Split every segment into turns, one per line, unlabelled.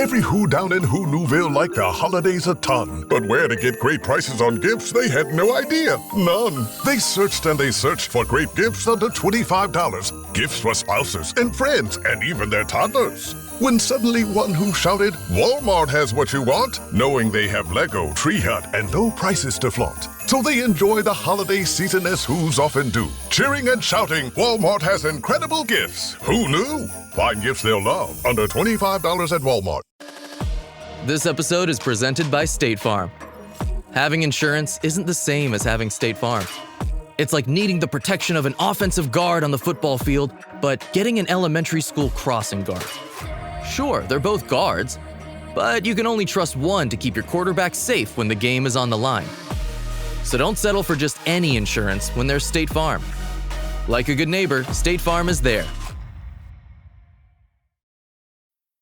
Every who down in Who Newville liked the holidays a ton, but where to get great prices on gifts, they had no idea. None. They searched and they searched for great gifts under $25. Gifts for spouses and friends and even their toddlers. When suddenly one who shouted, Walmart has what you want, knowing they have Lego, Tree Hut, and low prices to flaunt. So they enjoy the holiday season as who's often do. Cheering and shouting, Walmart has incredible gifts. Who knew? Find gifts they'll love under $25 at Walmart.
This episode is presented by State Farm. Having insurance isn't the same as having State Farm. It's like needing the protection of an offensive guard on the football field, but getting an elementary school crossing guard. Sure, they're both guards, but you can only trust one to keep your quarterback safe when the game is on the line. So don't settle for just any insurance when there's State Farm. Like a good neighbor, State Farm is there.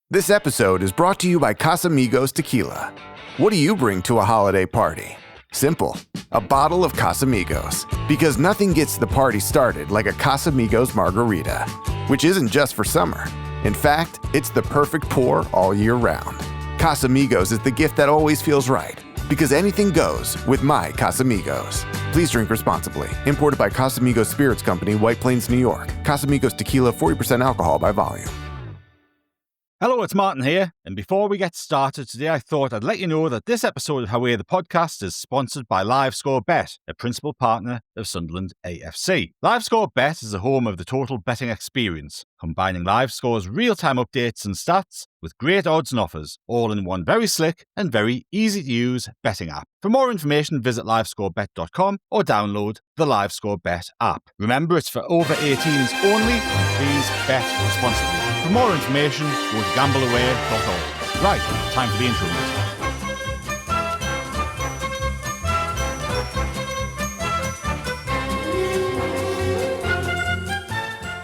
This episode is brought to you by Casamigos Tequila. What do you bring to a holiday party? Simple, a bottle of Casamigos. Because nothing gets the party started like a Casamigos margarita, which isn't just for summer. In fact, it's the perfect pour all year round. Casamigos is the gift that always feels right, because anything goes with my Casamigos. Please drink responsibly. Imported by Casamigos Spirits Company, White Plains, New York. Casamigos Tequila, 40% alcohol by volume.
Hello, it's Martin here, and before we get started today, I thought I'd let you know that this episode of Away the Podcast is sponsored by LiveScore Bet, a principal partner of Sunderland AFC. LiveScore Bet is the home of the total betting experience, combining LiveScore's real-time updates and stats with great odds and offers, all in one very slick and very easy-to-use betting app. For more information, visit livescorebet.com or download the LiveScore Bet app. Remember, it's for over 18s only, and please bet responsibly. For more information, go to gambleaway.org. Right, time for the intro music.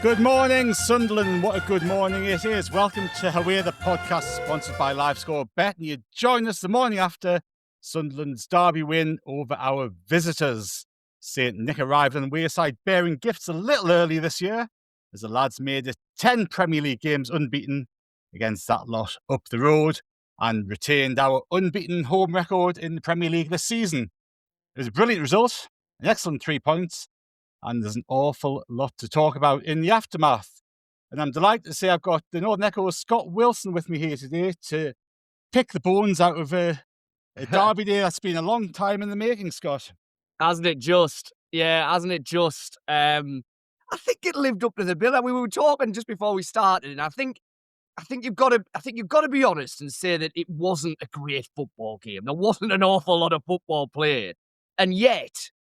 Good morning, Sunderland. What a good morning it is. Welcome to Away the Podcast, sponsored by LiveScore Bet. And you join us the morning after Sunderland's derby win over our visitors. St. Nick arrived on Wayside bearing gifts a little early this year, as the lads made it 10 Premier League games unbeaten against that lot up the road and retained our unbeaten home record in the Premier League this season. It was a brilliant result, an excellent 3 points, and there's an awful lot to talk about in the aftermath. And I'm delighted to say I've got the Northern Echo's Scott Wilson with me here today to pick the bones out of a derby day that's been a long time in the making, Scott.
Hasn't it just? Yeah, hasn't it just? I think it lived up to the bill. We were talking just before we started, and I think you've got to be honest and say that it wasn't a great football game. There wasn't an awful lot of football played, and yet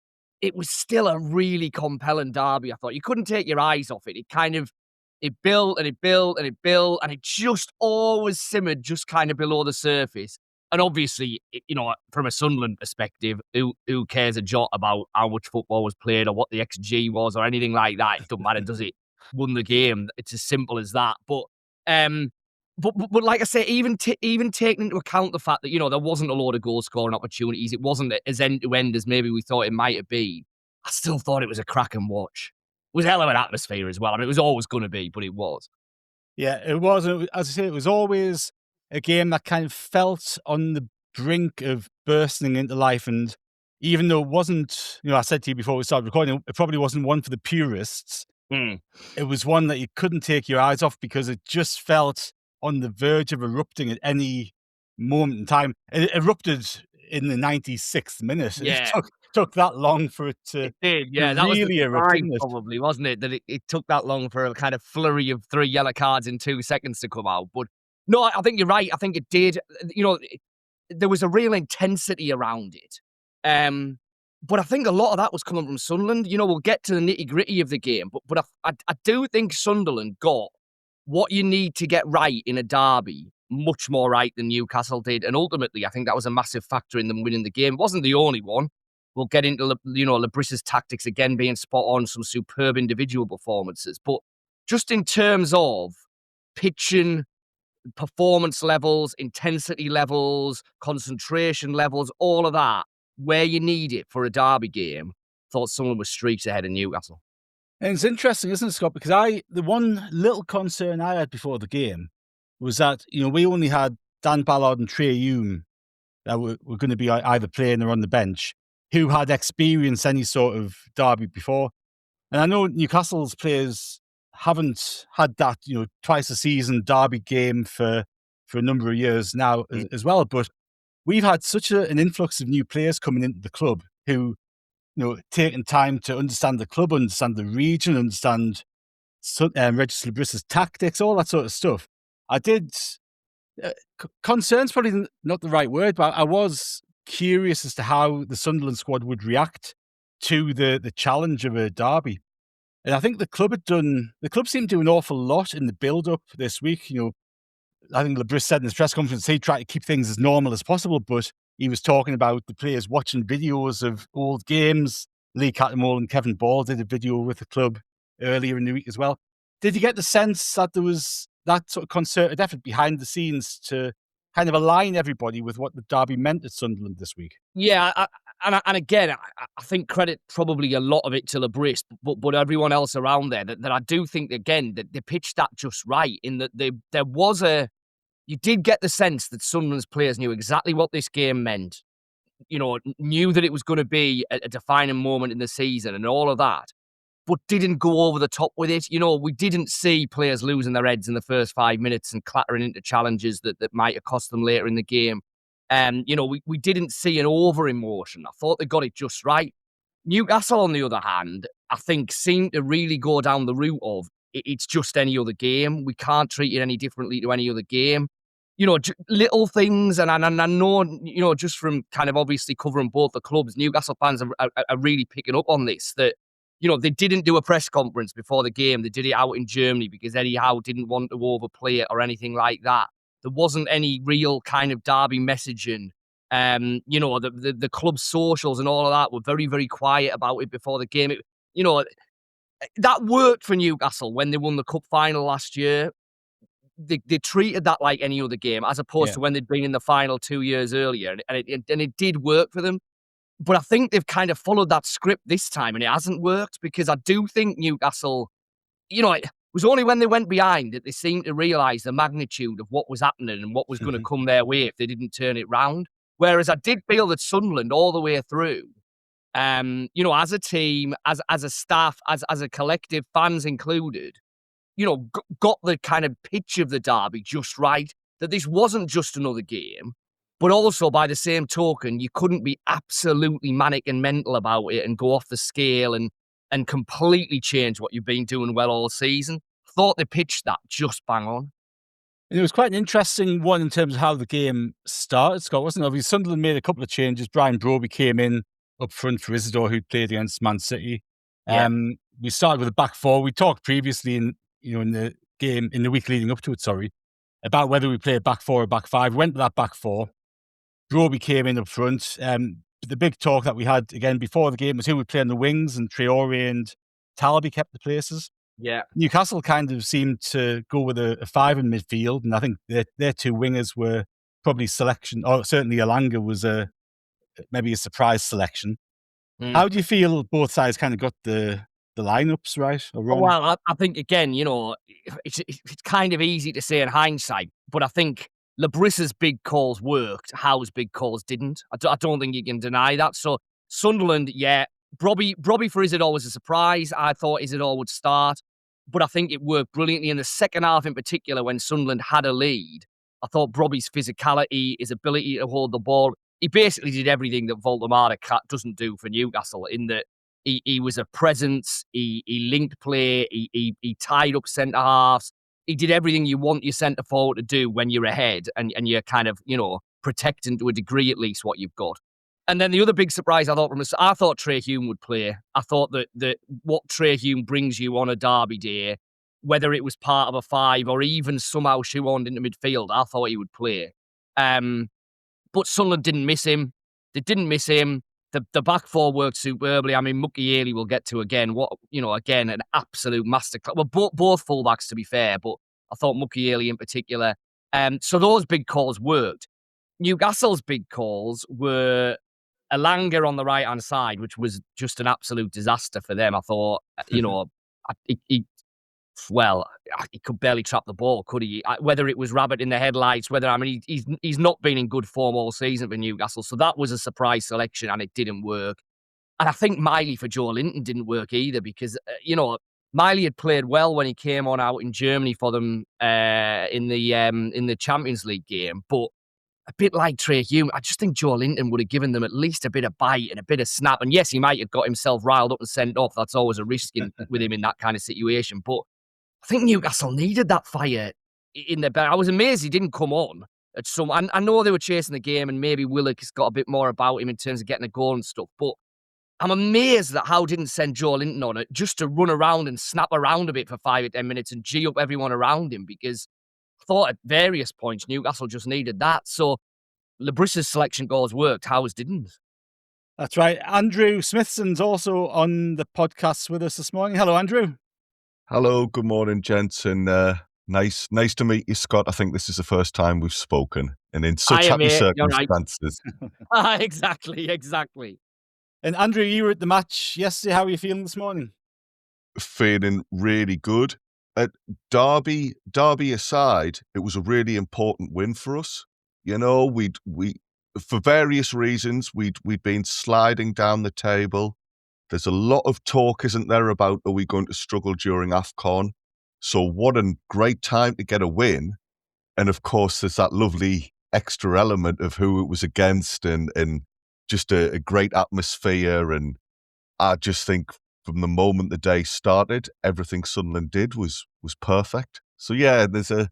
it was still a really compelling derby. I thought you couldn't take your eyes off it. It built and it built and it built, and it just always simmered just kind of below the surface. And obviously, from a Sunderland perspective, who cares a jot about how much football was played or what the XG was or anything like that? It doesn't matter, does it? Won the game. It's as simple as that. But like I say, even taking into account the fact that there wasn't a load of goal scoring opportunities, it wasn't as end to end as maybe we thought it might have been. I still thought it was a cracking watch. It was a hell of an atmosphere as well. I mean, it was always going to be, but it was.
Yeah, it was. As I say, it was always a game that kind of felt on the brink of bursting into life. And even though it wasn't, I said to you before we started recording, it probably wasn't one for the purists. It was one that you couldn't take your eyes off because it just felt on the verge of erupting at any moment in time. It erupted in the 96th minute.
Yeah.
It took that long for it to
It did, yeah. That
really
was the
erupt,
time, probably, wasn't it? That it took that long for a kind of flurry of 3 yellow cards in 2 seconds to come out. But no, I think you're right. I think it did. There was a real intensity around it. But I think a lot of that was coming from Sunderland. We'll get to the nitty-gritty of the game. But I do think Sunderland got what you need to get right in a derby much more right than Newcastle did. And ultimately, I think that was a massive factor in them winning the game. It wasn't the only one. We'll get into, Richest's tactics again being spot on, some superb individual performances. But just in terms of pitching, performance levels, intensity levels, concentration levels, all of that, where you need it for a derby game, thought someone was streaks ahead of Newcastle.
And it's interesting, isn't it, Scott? Because the one little concern I had before the game was that, we only had Dan Ballard and Trey Hume that were going to be either playing or on the bench, who had experienced any sort of derby before. And I know Newcastle's players haven't had that, twice a season derby game for a number of years now as well. But we've had such an influx of new players coming into the club who, taking time to understand the club, understand the region, understand Regis Labrisse's tactics, all that sort of stuff. I did. Concern's probably not the right word, but I was curious as to how the Sunderland squad would react to the challenge of a derby. And I think the club seemed to do an awful lot in the build-up this week. I think Labrisse said in his press conference he tried to keep things as normal as possible, but he was talking about the players watching videos of old games. Lee Cattermole and Kevin Ball did a video with the club earlier in the week as well. Did you get the sense that there was that sort of concerted effort behind the scenes to kind of align everybody with what the derby meant at Sunderland this week?
Yeah, and again, I think credit probably a lot of it to Labrisse, but everyone else around there that I do think, again, that they pitched that just right in that there was you did get the sense that Sunderland's players knew exactly what this game meant, knew that it was going to be a defining moment in the season and all of that, but didn't go over the top with it. We didn't see players losing their heads in the first 5 minutes and clattering into challenges that might have cost them later in the game. We didn't see an over-emotion. I thought they got it just right. Newcastle, on the other hand, I think seemed to really go down the route of it's just any other game. We can't treat it any differently to any other game. Little things, and I know, just from kind of obviously covering both the clubs, Newcastle fans are really picking up on this, that, they didn't do a press conference before the game. They did it out in Germany because Eddie Howe didn't want to overplay it or anything like that. There wasn't any real kind of derby messaging. The club socials and all of that were very, very quiet about it before the game. That worked for Newcastle when they won the cup final last year. They treated that like any other game, as opposed to when they'd been in the final 2 years earlier, and it did work for them. But I think they've kind of followed that script this time, and it hasn't worked, because I do think Newcastle, it was only when they went behind that they seemed to realise the magnitude of what was happening and what was going to come their way if they didn't turn it round. Whereas I did feel that Sunderland, all the way through, as a team, as a staff, as a collective, fans included, got the kind of pitch of the derby just right, that this wasn't just another game, but also by the same token, you couldn't be absolutely manic and mental about it and go off the scale and completely change what you've been doing well all season. Thought they pitched that just bang on.
And it was quite an interesting one in terms of how the game started, Scott, wasn't it? Obviously, Sunderland made a couple of changes. Brian Broby came in up front for Isidore, who'd played against Man City.
Yeah.
We started with a back four. We talked previously in the game, in the week leading up to it, about whether we play a back four or back five. We went to that back four. Broby came in up front. The big talk that we had, again, before the game was who would play on the wings, and Traore and Talby kept the places.
Yeah.
Newcastle kind of seemed to go with a five in midfield, and I think their two wingers were probably selection, or certainly Alanga was maybe a surprise selection. How do you feel both sides kind of got the lineups right or wrong?
Well, I think, again, it's kind of easy to say in hindsight, but I think Labrisse's big calls worked. Howe's big calls didn't. I don't think you can deny that. So Sunderland, Broby for Isidore was a surprise. I thought Isidore would start, but I think it worked brilliantly in the second half in particular when Sunderland had a lead. I thought Broby's physicality, his ability to hold the ball, he basically did everything that Voldemar doesn't do for Newcastle, in that he was a presence, he linked play, he tied up centre-halves. He did everything you want your centre-forward to do when you're ahead and you're kind of, protecting to a degree at least what you've got. And then the other big surprise I thought Trey Hume would play. I thought that what Trey Hume brings you on a derby day, whether it was part of a five or even somehow shoehorned into midfield, I thought he would play. But Sunderland didn't miss him. They didn't miss him. The back four worked superbly. I mean, Mukiele we'll get to again. Again, an absolute masterclass. Well, both fullbacks, to be fair, but I thought Mukiele in particular. So those big calls worked. Newcastle's big calls were Alanga on the right-hand side, which was just an absolute disaster for them. I thought, well, he could barely trap the ball, could he? Whether it was rabbit in the headlights, he's not been in good form all season for Newcastle, so that was a surprise selection and it didn't work. And I think Miley for Joe Linton didn't work either because, Miley had played well when he came on out in Germany for them in the Champions League game. But a bit like Trey Hume, I just think Joe Linton would have given them at least a bit of bite and a bit of snap. And yes, he might have got himself riled up and sent off. That's always a risk with him in that kind of situation. But I think Newcastle needed that fire in their belly. I was amazed he didn't come on at some. I know they were chasing the game and maybe Willock's got a bit more about him in terms of getting a goal and stuff. But I'm amazed that Howe didn't send Joe Linton on it just to run around and snap around a bit for 5 or 10 minutes and G up everyone around him because I thought at various points Newcastle just needed that. So Lebriss's selection goals worked, Howe's didn't.
That's right. Andrew Smithson's also on the podcast with us this morning. Hello, Andrew.
Hello, good morning, gents, and nice to meet you, Scott. I think this is the first time we've spoken, and in such happy circumstances.
Right. Exactly.
And Andrew, you were at the match yesterday. How are you feeling this morning?
Feeling really good. Derby aside, it was a really important win for us. You know, we for various reasons we'd been sliding down the table. There's a lot of talk, isn't there, about are we going to struggle during AFCON? So what a great time to get a win. And of course, there's that lovely extra element of who it was against and just a great atmosphere. And I just think from the moment the day started, everything Sunderland did was perfect. So yeah, there's a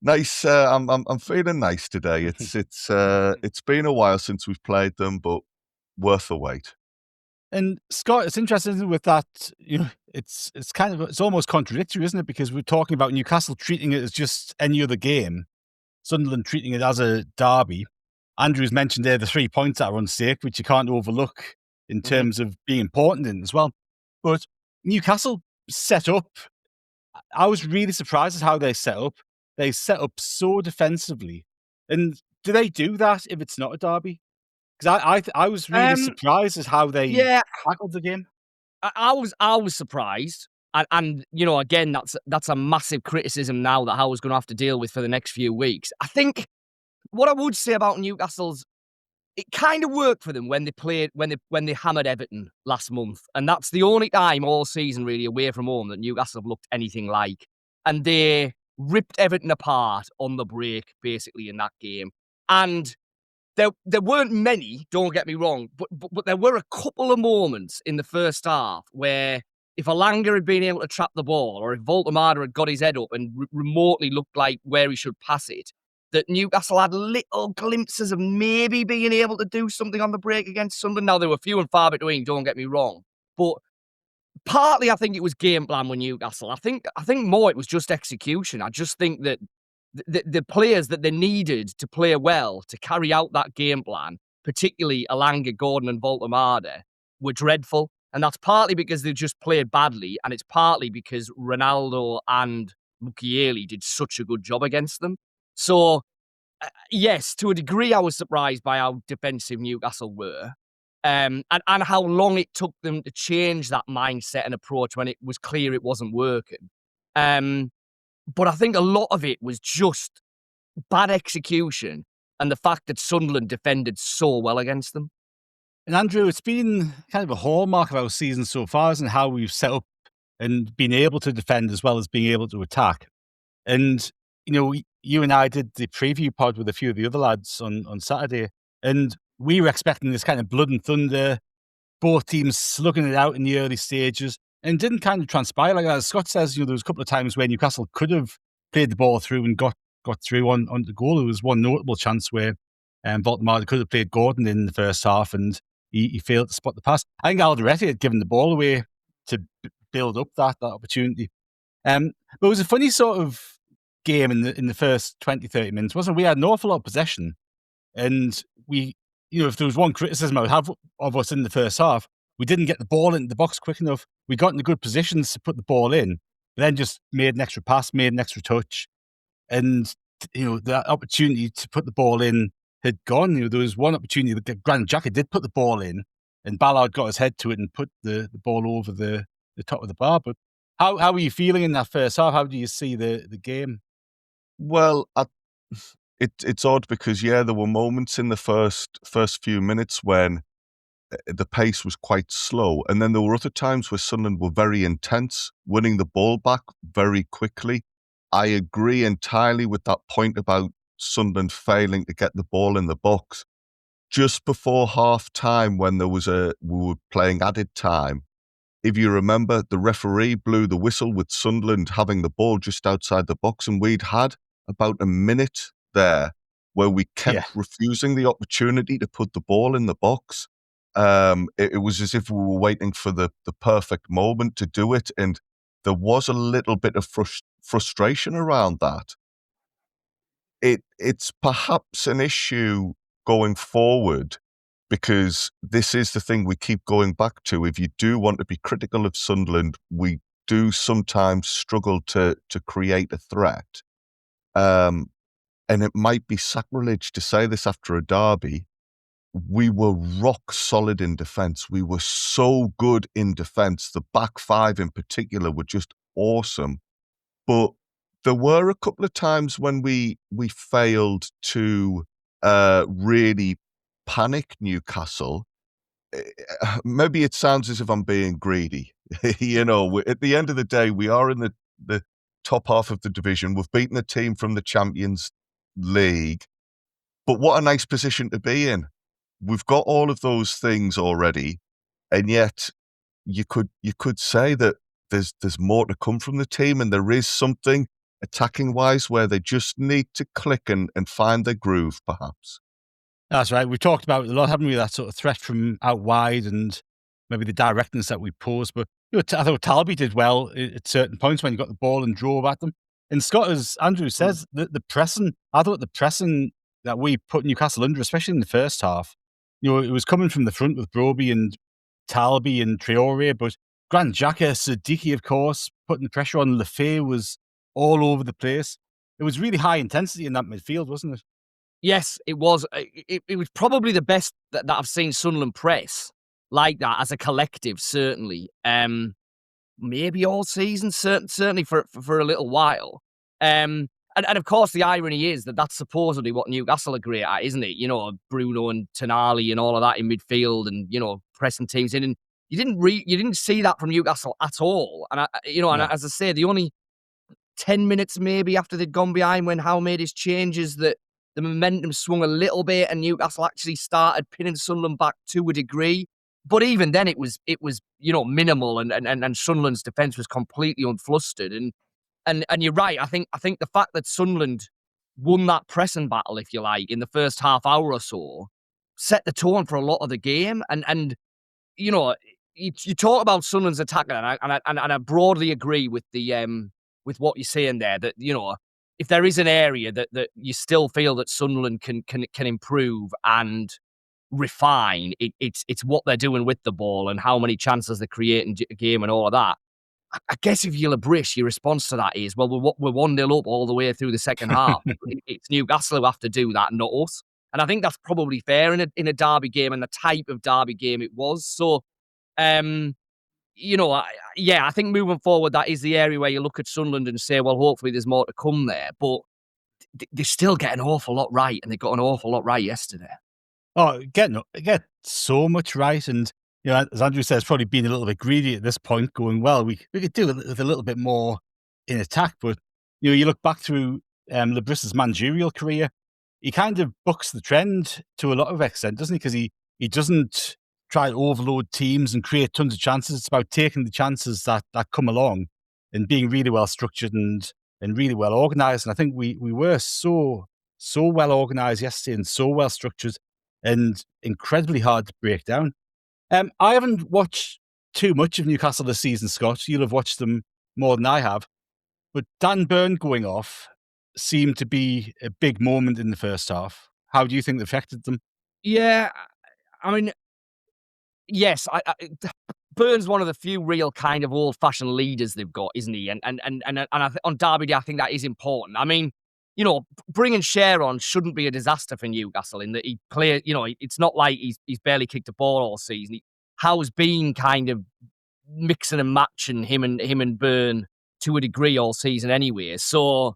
nice. I'm feeling nice today. It's been a while since we've played them, but worth the wait.
And Scott, it's interesting with that. It's almost contradictory, isn't it? Because we're talking about Newcastle treating it as just any other game, Sunderland treating it as a derby. Andrew's mentioned there the 3 points that are on stake, which you can't overlook in terms of being important in as well. But Newcastle set up. I was really surprised at how they set up. They set up so defensively. And do they do that if it's not a derby? Because I was really surprised at how they tackled the game.
I was surprised. And again, that's a massive criticism now that Howe's going to have to deal with for the next few weeks. I think what I would say about Newcastle's, it kind of worked for them when they hammered Everton last month. And that's the only time all season really away from home that Newcastle have looked anything like. And they ripped Everton apart on the break, basically, in that game. And there weren't many, don't get me wrong, but there were a couple of moments in the first half where if Alanga had been able to trap the ball or if Voltemada had got his head up and remotely looked like where he should pass it, that Newcastle had little glimpses of maybe being able to do something on the break against Sunderland. Now, they were few and far between, don't get me wrong. But partly I think it was game plan with Newcastle. I think more it was just execution. I just think that the players that they needed to play well, to carry out that game plan, particularly Alanga, Gordon and Voltemada, were dreadful. And that's partly because they just played badly, and it's partly because Ronaldo and Mukiele did such a good job against them. So, yes, to a degree, I was surprised by how defensive Newcastle were, and how long it took them to change that mindset and approach when it was clear it wasn't working. But I think a lot of it was just bad execution and the fact that Sunderland defended so well against them.
And Andrew, it's been kind of a hallmark of our season so far, isn't it? How we've set up and been able to defend as well as being able to attack. And, you and I did the preview pod with a few of the other lads on Saturday, and we were expecting this kind of blood and thunder, both teams slugging it out in the early stages, and it didn't kind of transpire like that. As Scott says, there was a couple of times where Newcastle could have played the ball through and got through on the goal. There was one notable chance where Voltemada could have played Gordon in the first half, and he failed to spot the pass. I think Alderete had given the ball away to build up that opportunity. But it was a funny sort of game in the first 20, 30 minutes, wasn't it? We had an awful lot of possession, and we, if there was one criticism I would have of us in the first half, we didn't get the ball into the box quick enough. We got into good positions to put the ball in, but then just made an extra pass, made an extra touch, and the opportunity to put the ball in had gone. There was one opportunity that Granit Xhaka did put the ball in, and Ballard got his head to it and put the ball over the top of the bar. But How were you feeling in that first half? How do you see the game?
Well, it's odd because there were moments in the first few minutes when the pace was quite slow, and then there were other times where Sunderland were very intense, winning the ball back very quickly. I agree entirely with that point about Sunderland failing to get the ball in the box. Just before half time, when we were playing added time, if you remember, the referee blew the whistle with Sunderland having the ball just outside the box, and we'd had about a minute there where we kept
Yeah.
refusing the opportunity to put the ball in the box. It was as if we were waiting for the perfect moment to do it, and there was a little bit of frustration around that. It's perhaps an issue going forward, because this is the thing we keep going back to. If you do want to be critical of Sunderland, we do sometimes struggle to create a threat. And it might be sacrilege to say this after a derby. We were rock solid in defence. We were so good in defence. The back five in particular were just awesome. But there were a couple of times when we failed to really panic Newcastle. Maybe it sounds as if I'm being greedy. At the end of the day, we are in the top half of the division. We've beaten a team from the Champions League. But what a nice position to be in. We've got all of those things already, and yet you could say that there's more to come from the team, and there is something attacking wise where they just need to click and find their groove, perhaps.
That's right. We've talked about it a lot, haven't we? That sort of threat from out wide and maybe the directness that we pose. But I thought Talby did well at certain points when he got the ball and drove at them. And Scott, as Andrew says, the pressing, I thought the pressing that we put Newcastle under, especially in the first half, it was coming from the front with Broby and Talby and Traore, but Grant Xhaka, Siddiqui, of course, putting the pressure on. Lefebvre was all over the place. It was really high intensity in that midfield, wasn't it?
Yes, it was. It was probably the best that I've seen Sunderland press like that as a collective, certainly. Maybe all season, certainly for a little while. And of course, the irony is that that's supposedly what Newcastle are great at, isn't it? Bruno and Tonali and all of that in midfield, and pressing teams in. And you didn't see that from Newcastle at all. And and as I say, the only 10 minutes maybe after they'd gone behind when Howe made his changes, that the momentum swung a little bit and Newcastle actually started pinning Sunderland back to a degree. But even then it was minimal, and Sunderland's defence was completely unflustered. And you're right, I think the fact that Sunderland won that pressing battle, if you like, in the first half hour or so, set the tone for a lot of the game. And you talk about Sunderland's attack, and I broadly agree with with what you're saying there, that if there is an area that you still feel that Sunderland can improve and refine, it's what they're doing with the ball and how many chances they create in a game and all of that. I guess if you'll abrish, your response to that is, well, we're 1-0 up all the way through the second half. It's Newcastle who have to do that, not us. And I think that's probably fair in a derby game and the type of derby game it was. So, I think moving forward, that is the area where you look at Sunderland and say, well, hopefully there's more to come there. But they still get an awful lot right, and they got an awful lot right yesterday.
Oh, get so much right. And, as Andrew says, probably being a little bit greedy at this point, going, well, we could do it with a little bit more in attack. But, you look back through Lebrist's managerial career, he kind of bucks the trend to a lot of extent, doesn't he? Because he doesn't try to overload teams and create tons of chances. It's about taking the chances that come along and being really well structured and really well organised. And I think we were so well organised yesterday and so well structured and incredibly hard to break down. I haven't watched too much of Newcastle this season, Scott. You'll have watched them more than I have. But Dan Burn going off seemed to be a big moment in the first half. How do you think it affected them?
Yeah, I mean, yes, Burns one of the few real kind of old-fashioned leaders they've got, isn't he? And on Derby Day, I think that is important. I mean, bringing Cher on shouldn't be a disaster for Newcastle in that he play. It's not like he's barely kicked a ball all season. Howe's been kind of mixing and matching him and Byrne to a degree all season anyway. So,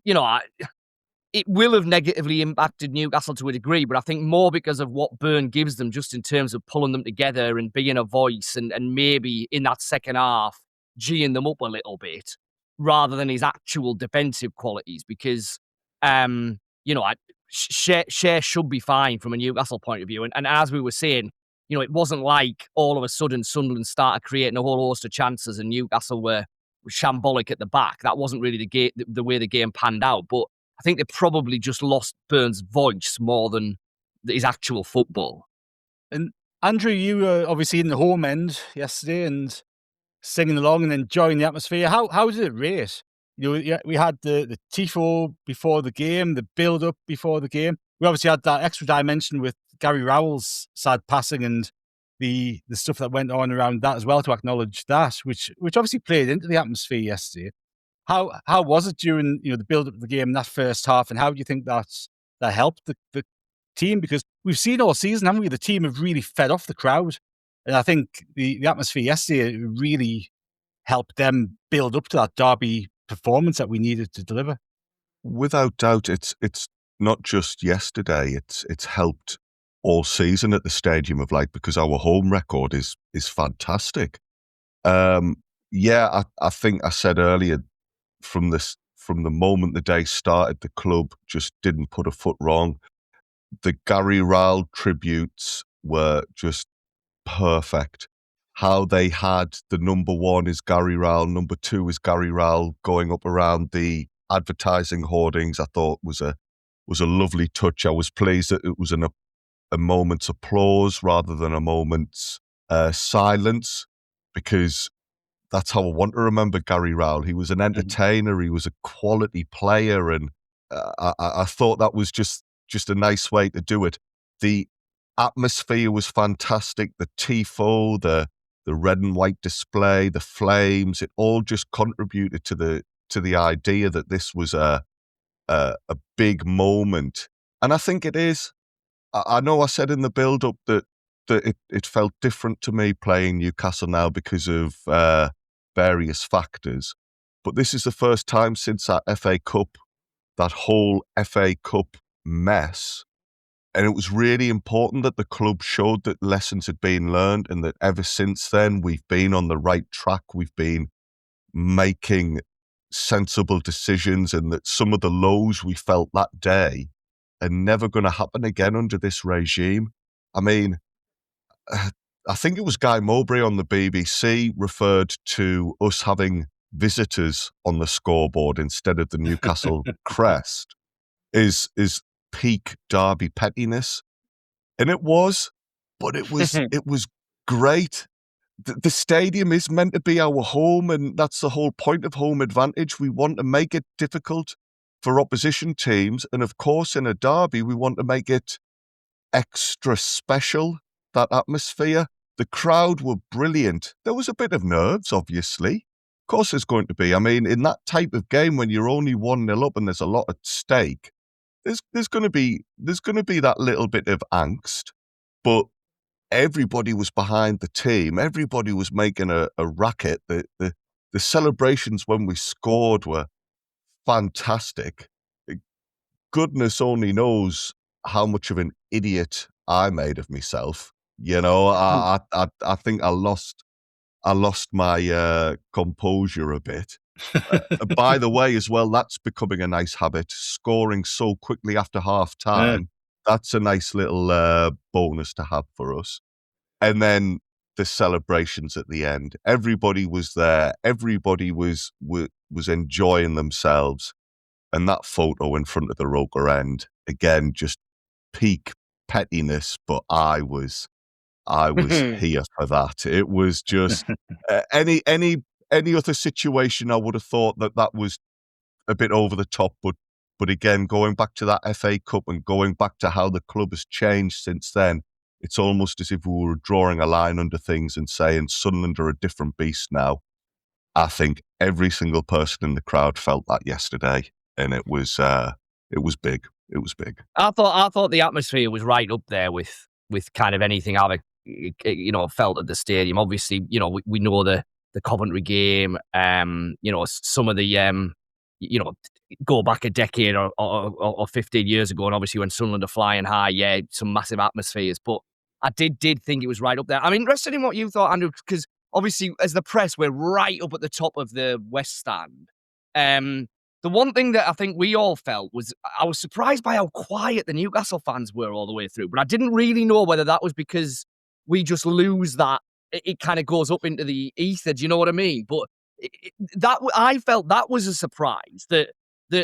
it will have negatively impacted Newcastle to a degree, but I think more because of what Byrne gives them just in terms of pulling them together and being a voice and maybe in that second half, geeing them up a little bit rather than his actual defensive qualities because, Shea should be fine from a Newcastle point of view. And as we were saying, it wasn't like all of a sudden Sunderland started creating a whole host of chances and Newcastle were shambolic at the back. That wasn't really the way the game panned out. But I think they probably just lost Byrne's voice more than his actual football.
And Andrew, you were obviously in the home end yesterday and singing along and enjoying the atmosphere. How did it rate? We had the tifo before the game, the build-up before the game. We obviously had that extra dimension with Gary Rowell's sad passing and the stuff that went on around that as well to acknowledge that, which obviously played into the atmosphere yesterday. How was it during the build-up of the game in that first half, and how do you think that helped the team? Because we've seen all season, haven't we? The team have really fed off the crowd, and I think the atmosphere yesterday really helped them build up to that derby performance that we needed to deliver.
Without doubt, it's not just yesterday. It's helped all season at the Stadium of Light because our home record is fantastic. I think I said earlier from the moment the day started, the club just didn't put a foot wrong. The Gary Rowell tributes were just perfect. How they had the number one is Gary Rowell, number two is Gary Rowell going up around the advertising hoardings, I thought was a lovely touch. I was pleased that it was a moment's applause rather than a moment's silence, because that's how I want to remember Gary Rowell. He was an entertainer, he was a quality player, and I thought that was just a nice way to do it. The atmosphere was fantastic. The tifo, the red and white display, the flames, it all just contributed to the idea that this was a big moment. And I think it is. I know I said in the build-up that it felt different to me playing Newcastle now because of various factors. But this is the first time since that FA Cup, that whole FA Cup mess. And it was really important that the club showed that lessons had been learned and that ever since then we've been on the right track. We've been making sensible decisions, and that some of the lows we felt that day are never going to happen again under this regime. I mean, I think it was Guy Mowbray on the BBC referred to us having visitors on the scoreboard instead of the Newcastle crest is peak derby pettiness. And it was, but it was great. The stadium is meant to be our home, and that's the whole point of home advantage. We want to make it difficult for opposition teams, and of course in a derby we want to make it extra special, that atmosphere. The crowd were brilliant. There was a bit of nerves, obviously. Of course there's going to be. I mean, in that type of game when you're only 1-0 up and there's a lot at stake, there's going to be that little bit of angst. But everybody was behind the team. Everybody was making a racket. The celebrations when we scored were fantastic. Goodness only knows how much of an idiot I made of myself. I think I lost my composure a bit. By the way, as well, that's becoming a nice habit. Scoring so quickly after half time, that's a nice little bonus to have for us. And then the celebrations at the end. Everybody was there. Everybody was enjoying themselves. And that photo in front of the Roker end, again, just peak pettiness. But I was here for that. It was just any other situation, I would have thought that was a bit over the top. But again, going back to that FA Cup and going back to how the club has changed since then, it's almost as if we were drawing a line under things and saying Sunderland are a different beast now. I think every single person in the crowd felt that yesterday, and it was big. It was big.
I thought the atmosphere was right up there with kind of anything I've felt at the stadium. Obviously, we know the Coventry game. Some of the go back a decade or 15 years ago, and obviously when Sunderland are flying high, yeah, some massive atmospheres. But I did think it was right up there. I'm interested in what you thought, Andrew, because obviously as the press, we're right up at the top of the West Stand. The one thing that I think we all felt was I was surprised by how quiet the Newcastle fans were all the way through, but I didn't really know whether that was because we just lose that. It kind of goes up into the ether. Do you know what I mean? But I felt that was a surprise that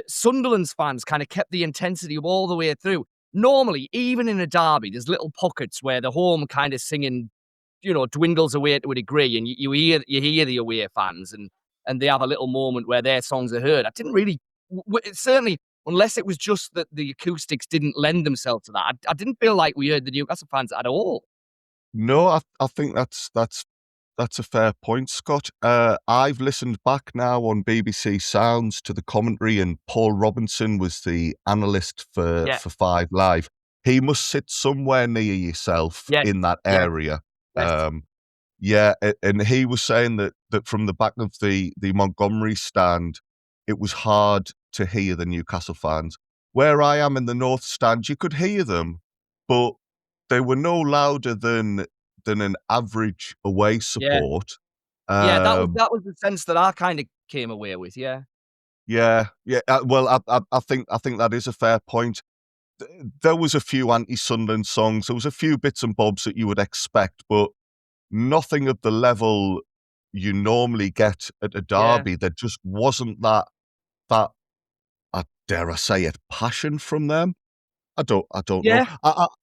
Sunderland's fans kind of kept the intensity all the way through. Normally, even in a derby, there's little pockets where the home kind of singing, dwindles away to a degree, and you hear the away fans, and they have a little moment where their songs are heard. I didn't really, certainly, unless it was just that the acoustics didn't lend themselves to that. I didn't feel like we heard the Newcastle fans at all.
No, I think that's a fair point, Scott. I've listened back now on BBC Sounds to the commentary, and Paul Robinson was the analyst for 5 Live. He must sit somewhere near yourself in that area. And he was saying that from the back of the Montgomery stand, it was hard to hear the Newcastle fans. Where I am in the North stand, you could hear them, but they were no louder than an average away support.
That was the sense that I kind of came away with. Yeah.
Well, I think that is a fair point. There was a few anti-Sunderland songs. There was a few bits and bobs that you would expect, but nothing of the level you normally get at a derby. There just wasn't that dare I say it, passion from them. I don't know.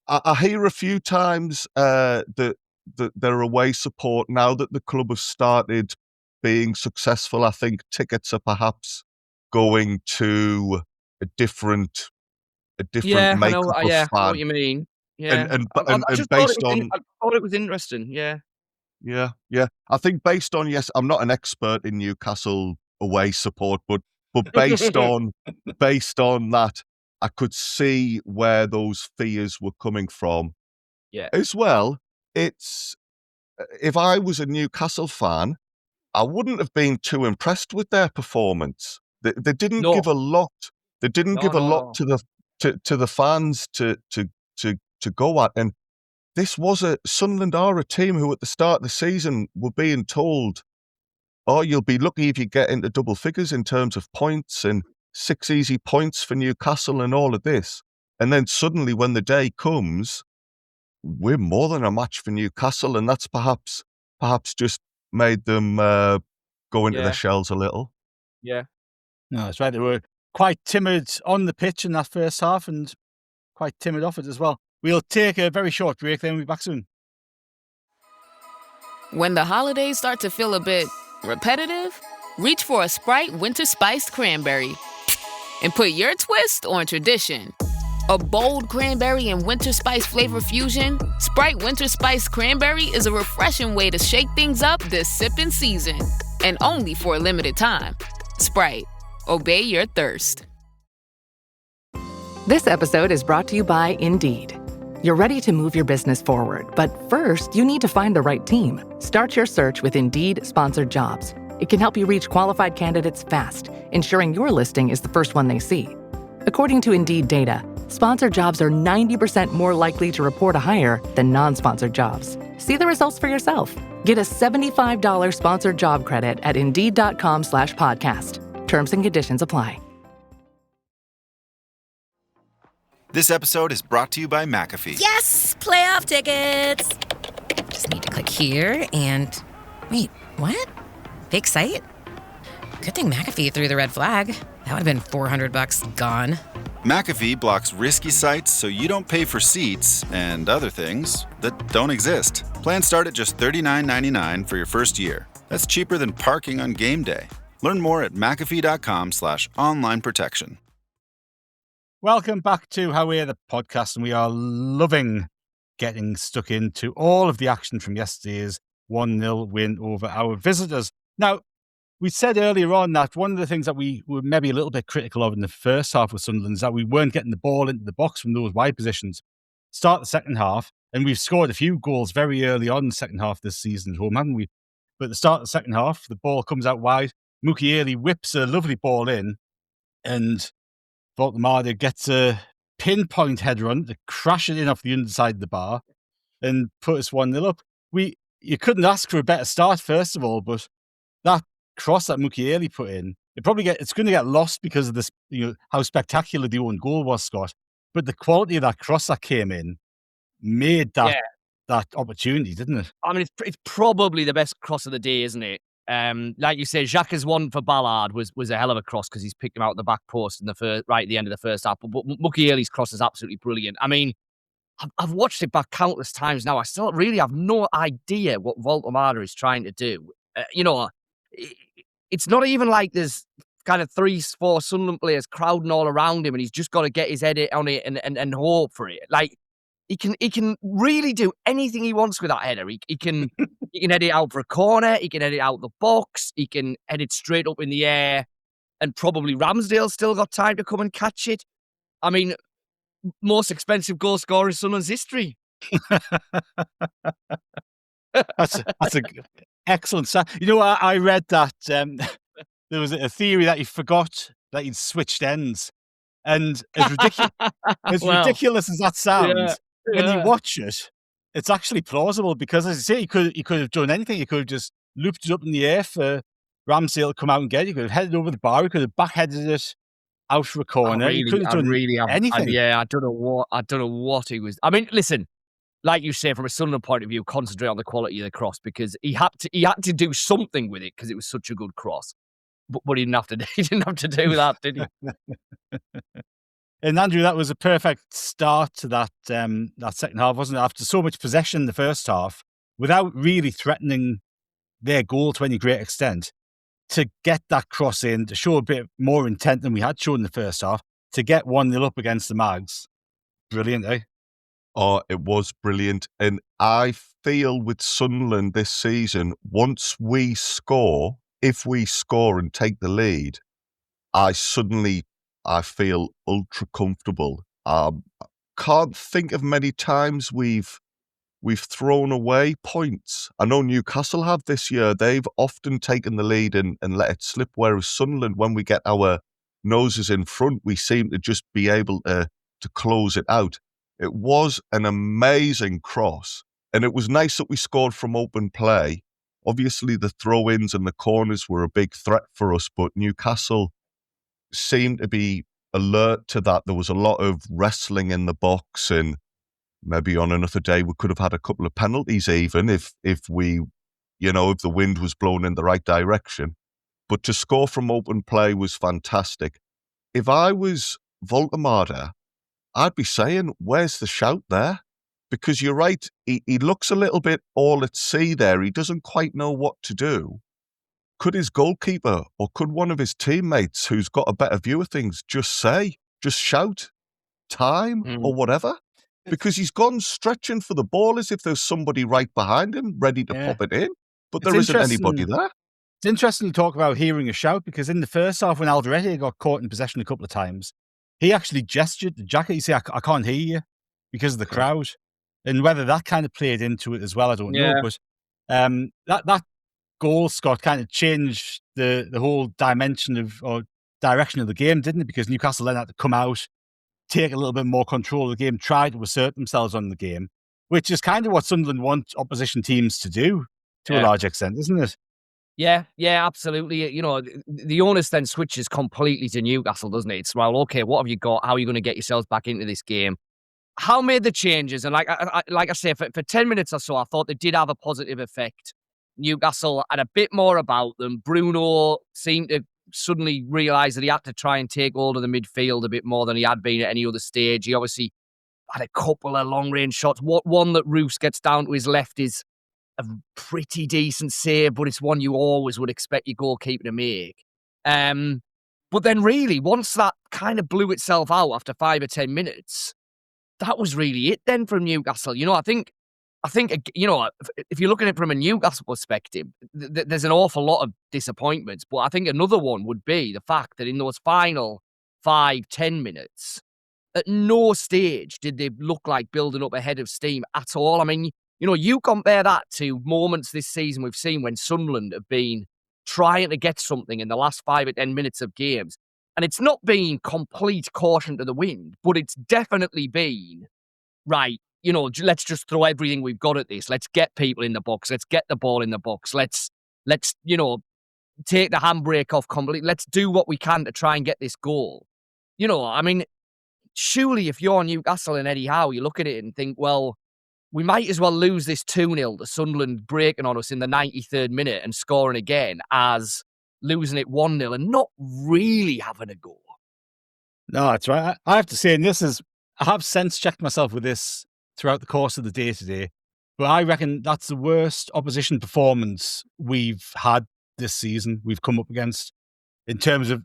I hear a few times that their away support, now that the club have started being successful, I think tickets are perhaps going to a different makeup of fan.
I know what you mean. Yeah,
and based on,
I thought it was interesting. Yeah.
I think based on, yes, I'm not an expert in Newcastle away support, but based on that, I could see where those fears were coming from.
Yeah.
As well, it's, if I was a Newcastle fan, I wouldn't have been too impressed with their performance. They didn't give a lot. They didn't give a lot to the fans to go at. And this was Sunderland are a team who at the start of the season were being told, oh, you'll be lucky if you get into double figures in terms of points and 6 easy points for Newcastle and all of this. And then suddenly when the day comes, we're more than a match for Newcastle, and that's perhaps just made them go into their shells a little.
Yeah.
No, that's right. They were quite timid on the pitch in that first half and quite timid off it as well. We'll take a very short break, then we'll be back soon.
When the holidays start to feel a bit repetitive, reach for a Sprite Winter Spiced Cranberry and put your twist on tradition. A bold cranberry and winter spice flavor fusion, Sprite Winter Spiced Cranberry is a refreshing way to shake things up this sipping season. And only for a limited time. Sprite. Obey your thirst.
This episode is brought to you by Indeed. You're ready to move your business forward, but first, you need to find the right team. Start your search with Indeed Sponsored Jobs. It can help you reach qualified candidates fast, ensuring your listing is the first one they see. According to Indeed data, sponsored jobs are 90% more likely to report a hire than non-sponsored jobs. See the results for yourself. Get a $75 sponsored job credit at Indeed.com/podcast. Terms and conditions apply.
This episode is brought to you by McAfee.
Yes! Playoff tickets! Just need to click here and... Wait, what? Fake site? Good thing McAfee threw the red flag. That would have been $400 gone.
McAfee blocks risky sites so you don't pay for seats and other things that don't exist. Plans start at just $39.99 for your first year. That's cheaper than parking on game day. Learn more at McAfee.com/online protection.
Welcome back to How We're the podcast, and we are loving getting stuck into all of the action from yesterday's 1-0 win over our visitors. Now, we said earlier on that one of the things that we were maybe a little bit critical of in the first half with Sunderland is that we weren't getting the ball into the box from those wide positions. Start the second half, And we've scored a few goals very early on in the second half this season at home, haven't we? But at the start of the second half, the ball comes out wide. Mukiele whips a lovely ball in, and Voltemade gets a pinpoint header on it to crash it in off the underside of the bar and put us 1-0 up. You couldn't ask for a better start, first of all, but that cross that Mukiele put in, it's going to get lost because of this, how spectacular the own goal was, Scott. But the quality of that cross that came in made that opportunity, didn't it?
I mean, it's probably the best cross of the day, isn't it? Like you say, Xhaka's one for Ballard was a hell of a cross because he's picked him out at the back post right at the end of the first half. But Mukiele's cross is absolutely brilliant. I mean, I've watched it back countless times now. I still really have no idea what Voltemade is trying to do. It's not even like there's kind of 3-4 Sunderland players crowding all around him and he's just got to get his head on it and hope for it. Like, he can really do anything he wants with that header. He can head it out for a corner. He can head it out the box. He can head it straight up in the air. And probably Ramsdale still got time to come and catch it. I mean, most expensive goal scorer in Sunderland's history.
That's a excellent stat. I read that there was a theory that he forgot that he'd switched ends. And as ridiculous as that sounds, when you watch it, it's actually plausible because, as I say, he could have done anything. He could have just looped it up in the air for Ramsdale to come out and get it. He could have headed over the bar. He could have back-headed it out for a corner. He could have done anything.
I don't know what he was. I mean, listen, like you say, from a Sunderland point of view, concentrate on the quality of the cross because he had to do something with it because it was such a good cross. But he didn't have to. He didn't have to do that, did he?
And Andrew, that was a perfect start to that second half, wasn't it? After so much possession in the first half, without really threatening their goal to any great extent, to get that cross in, to show a bit more intent than we had shown in the first half, to get 1-0 up against the Mags. Brilliant, eh?
Oh, it was brilliant. And I feel with Sunderland this season, if we score and take the lead, I feel ultra comfortable. Can't think of many times we've thrown away points. I know Newcastle have this year. They've often taken the lead and let it slip, whereas Sunderland, when we get our noses in front, we seem to just be able to close it out. It was an amazing cross, and it was nice that we scored from open play. Obviously, the throw-ins and the corners were a big threat for us, but Newcastle seemed to be alert to that. There was a lot of wrestling in the box, and maybe on another day we could have had a couple of penalties even if the wind was blown in the right direction. But to score from open play was fantastic. If I was Voltemade, I'd be saying, where's the shout there? Because you're right, he looks a little bit all at sea there. He doesn't quite know what to do. Could his goalkeeper or could one of his teammates who's got a better view of things just shout time or whatever? Because he's gone stretching for the ball as if there's somebody right behind him ready to pop it in, but there isn't anybody there.
It's interesting to talk about hearing a shout because in the first half when Alderete got caught in possession a couple of times, he actually gestured to Xhaka. He said, I can't hear you because of the crowd. And whether that kind of played into it as well, I don't know. But that goal, Scott, kind of changed the whole dimension or direction of the game, didn't it? Because Newcastle then had to come out, take a little bit more control of the game, try to assert themselves on the game, which is kind of what Sunderland want opposition teams to do to a large extent, isn't it?
Yeah, absolutely. The onus then switches completely to Newcastle, doesn't it? It's, well, okay, what have you got? How are you going to get yourselves back into this game? How made the changes? And like I say, for 10 minutes or so, I thought they did have a positive effect. Newcastle had a bit more about them. Bruno seemed to suddenly realise that he had to try and take hold of the midfield a bit more than he had been at any other stage. He obviously had a couple of long-range shots. One that Roos gets down to his left is a pretty decent save, but it's one you always would expect your goalkeeper to make. But then really, once that kind of blew itself out after 5 or 10 minutes, that was really it then from Newcastle. I think, if you're looking at it from a Newcastle perspective, there's an awful lot of disappointments. But I think another one would be the fact that in those final 5-10 minutes, At no stage did they look like building up a head of steam at all. I mean, you compare that to moments this season we've seen when Sunderland have been trying to get something in the last 5 or 10 minutes of games. And it's not been complete caution to the wind, but it's definitely been, right, let's just throw everything we've got at this. Let's get people in the box. Let's get the ball in the box. Let's take the handbrake off completely. Let's do what we can to try and get this goal. I mean, surely if you're Newcastle and Eddie Howe, you look at it and think, well, we might as well lose this 2-0 to Sunderland breaking on us in the 93rd minute and scoring again as losing it 1-0 and not really having a go.
No, that's right. I have to say, and I have sense checked myself with this throughout the course of the day today, but I reckon that's the worst opposition performance we've had this season, we've come up against, in terms of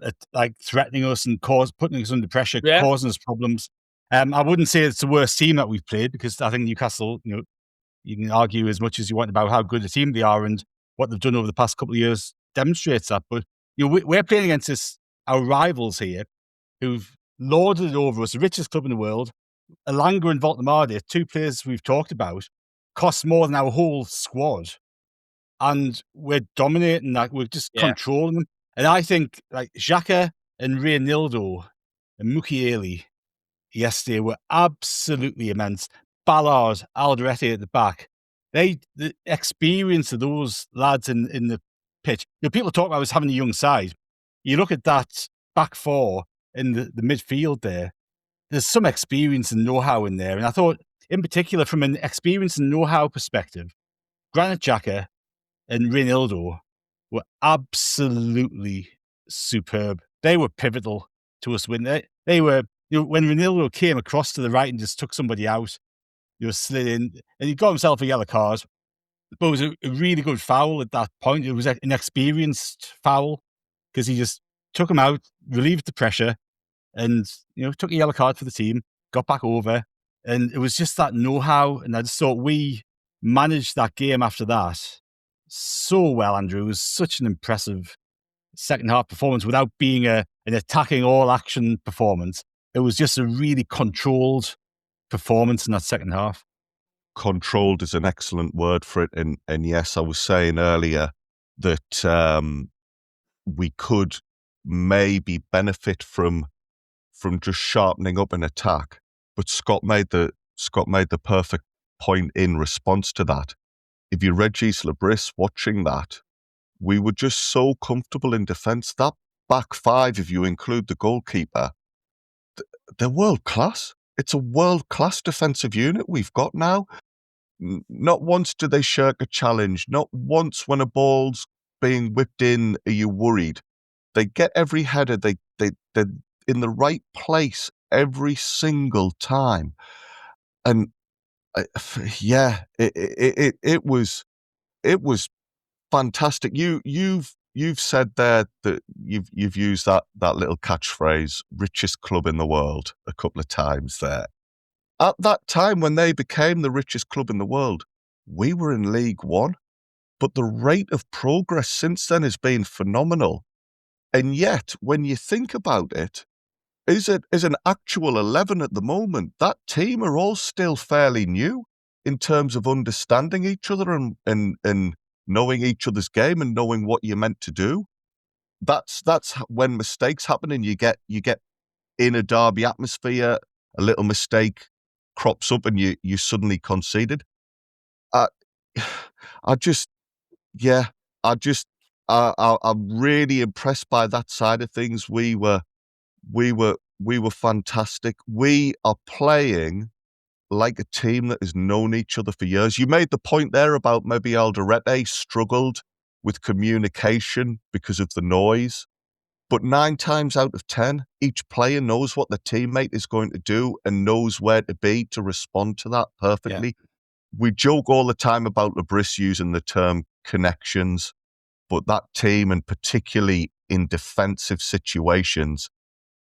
threatening us and putting us under pressure, causing us problems. I wouldn't say it's the worst team that we've played, because I think Newcastle, you can argue as much as you want about how good a team they are, and what they've done over the past couple of years demonstrates that. But we're playing against our rivals here, who've lorded it over us, the richest club in the world. Elanga and Voltemade, 2 players we've talked about, cost more than our whole squad, and we're dominating that. We're just controlling them. And I think Xhaka and Reynildo and Mukiele yesterday were absolutely immense. Ballard, Alderete at the back. The experience of those lads in the pitch. People talk about us having a young side. You look at that back four in the midfield there. There's some experience and know-how in there. And I thought, in particular, from an experience and know-how perspective, Granit Xhaka and Reynildo were absolutely superb. They were pivotal to us winning. They were, when Reynildo came across to the right and just took somebody out, slid in, and he got himself a yellow card. But it was a really good foul at that point. It was an experienced foul, because he just took him out, relieved the pressure, and took a yellow card for the team, got back over, and it was just that know-how. And I just thought we managed that game after that so well, Andrew. It was such an impressive second half performance without being an attacking all-action performance. It was just a really controlled performance in that second half.
Controlled is an excellent word for it. And yes, I was saying earlier that we could maybe benefit from just sharpening up an attack. But Scott made the perfect point in response to that. If you're Regis Labris watching that, we were just so comfortable in defence. That back five, if you include the goalkeeper, they're world class. It's a world class defensive unit we've got now. Not once do they shirk a challenge. Not once when a ball's being whipped in are you worried. They get every header. They're in the right place every single time. And it was fantastic. You've said there that you've used that little catchphrase, richest club in the world, a couple of times there. At that time, when they became the richest club in the world, we were in League One, but the rate of progress since then has been phenomenal. And yet, when you think about it, as an actual 11 at the moment, that team are all still fairly new in terms of understanding each other and knowing each other's game and knowing what you're meant to do. That's when mistakes happen and you get in a derby atmosphere, a little mistake crops up and you suddenly conceded. I'm really impressed by that side of things. We were fantastic. We are playing like a team that has known each other for years. You made the point there about maybe Alderete struggled with communication because of the noise. But 9 times out of 10, each player knows what the teammate is going to do and knows where to be to respond to that perfectly. Yeah. We joke all the time about Labris using the term connections, but that team, and particularly in defensive situations,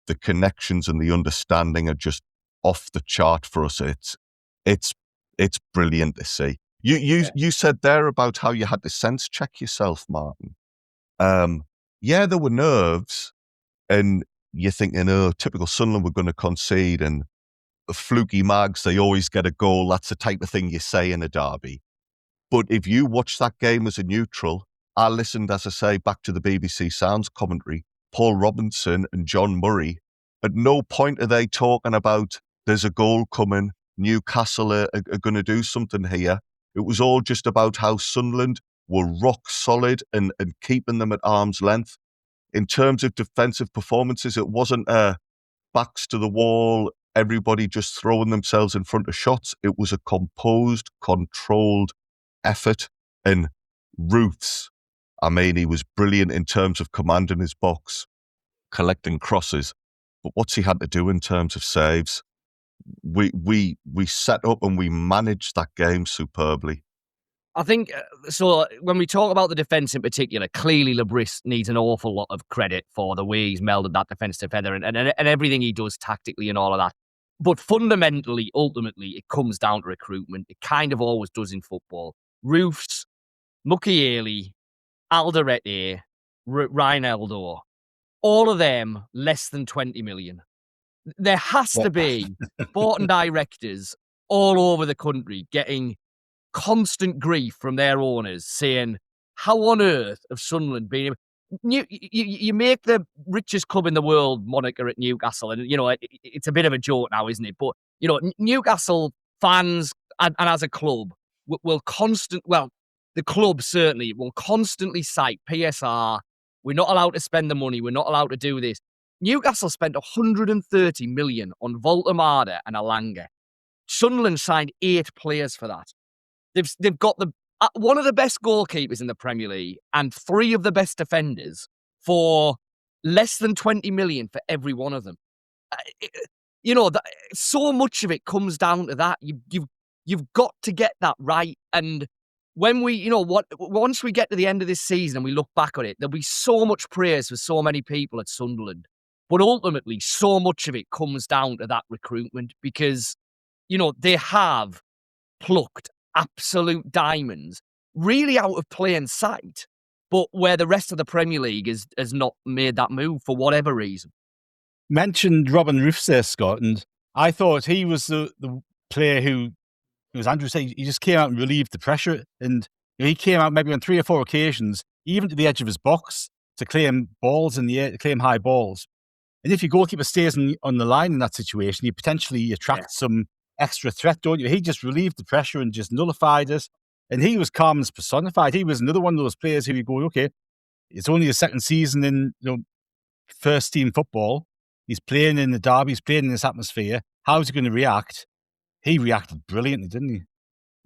the connections and the understanding are just off the chart for us. It's brilliant to see. You said there about how you had to sense check yourself, Martin. There were nerves, and you're thinking, oh, typical Sunderland, we're going to concede, and fluky mags, they always get a goal. That's the type of thing you say in a derby. But if you watch that game as a neutral, I listened, as I say, back to the BBC Sounds commentary, Paul Robinson and John Murray. At no point are they talking about there's a goal coming, Newcastle are going to do something here. It was all just about how Sunderland were rock solid and keeping them at arm's length. In terms of defensive performances, it wasn't backs to the wall, everybody just throwing themselves in front of shots. It was a composed, controlled effort. And Ruth's, I mean, he was brilliant in terms of commanding his box, collecting crosses. But what's he had to do in terms of saves? We set up and we managed that game superbly.
I think, so when we talk about the defence in particular, clearly Lebris needs an awful lot of credit for the way he's melded that defence together and everything he does tactically and all of that. But fundamentally, ultimately, it comes down to recruitment. It kind of always does in football. Roofs, Mukiele, Alderete, Reinaldo, all of them less than 20 million. There has to be sport and directors all over the country getting constant grief from their owners saying, how on earth have Sunderland been able... You make the richest club in the world moniker at Newcastle, and, it's a bit of a joke now, isn't it? But, Newcastle fans and as a club will the club certainly will constantly cite PSR. We're not allowed to spend the money. We're not allowed to do this. Newcastle spent 130 million on Voltemada and Alanga. Sunderland signed 8 players for that. They've got one of the best goalkeepers in the Premier League and 3 of the best defenders for less than 20 million for every one of them. So much of it comes down to that. You've got to get that right. And when once we get to the end of this season and we look back on it, there'll be so much praise for so many people at Sunderland. But ultimately, so much of it comes down to that recruitment because, they have plucked absolute diamonds, really out of plain sight, but where the rest of the Premier League has not made that move for whatever reason.
Mentioned Robin Roofs there, Scott, and I thought he was the player who, as Andrew said, he just came out and relieved the pressure, and he came out maybe on 3 or 4 occasions, even to the edge of his box, to claim balls in the air, to claim high balls. And if your goalkeeper stays on the line in that situation, you potentially attract some extra threat, don't you? He just relieved the pressure and just nullified it. And he was calmness personified. He was another one of those players who you go, okay, it's only his second season in first team football. He's playing in the derby. He's playing in this atmosphere. How's he going to react? He reacted brilliantly, didn't he?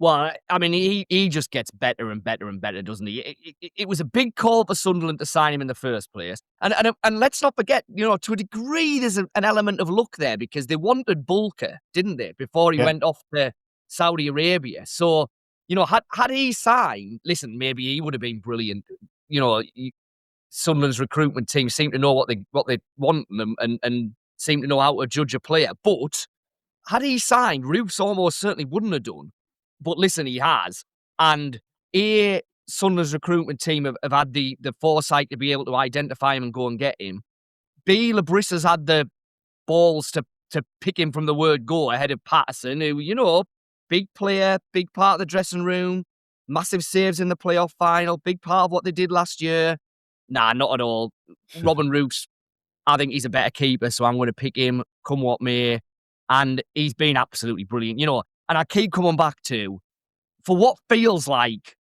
Well, I mean, he just gets better and better and better, doesn't he? It was a big call for Sunderland to sign him in the first place. And let's not forget, to a degree, there's an element of luck there because they wanted Bulker, didn't they, before he went off to Saudi Arabia. So, had he signed, listen, maybe he would have been brilliant. Sunderland's recruitment team seem to know what they want them and seem to know how to judge a player. But had he signed, Roofs almost certainly wouldn't have done. But listen, he has. And Sunderland's recruitment team have had the foresight to be able to identify him and go and get him. B, Lebris has had the balls to pick him from the word go ahead of Patterson, who, big player, big part of the dressing room, massive saves in the playoff final, big part of what they did last year. Nah, not at all. Robin Roofs, I think he's a better keeper, so I'm going to pick him, come what may. And he's been absolutely brilliant. And I keep coming back to, for what feels like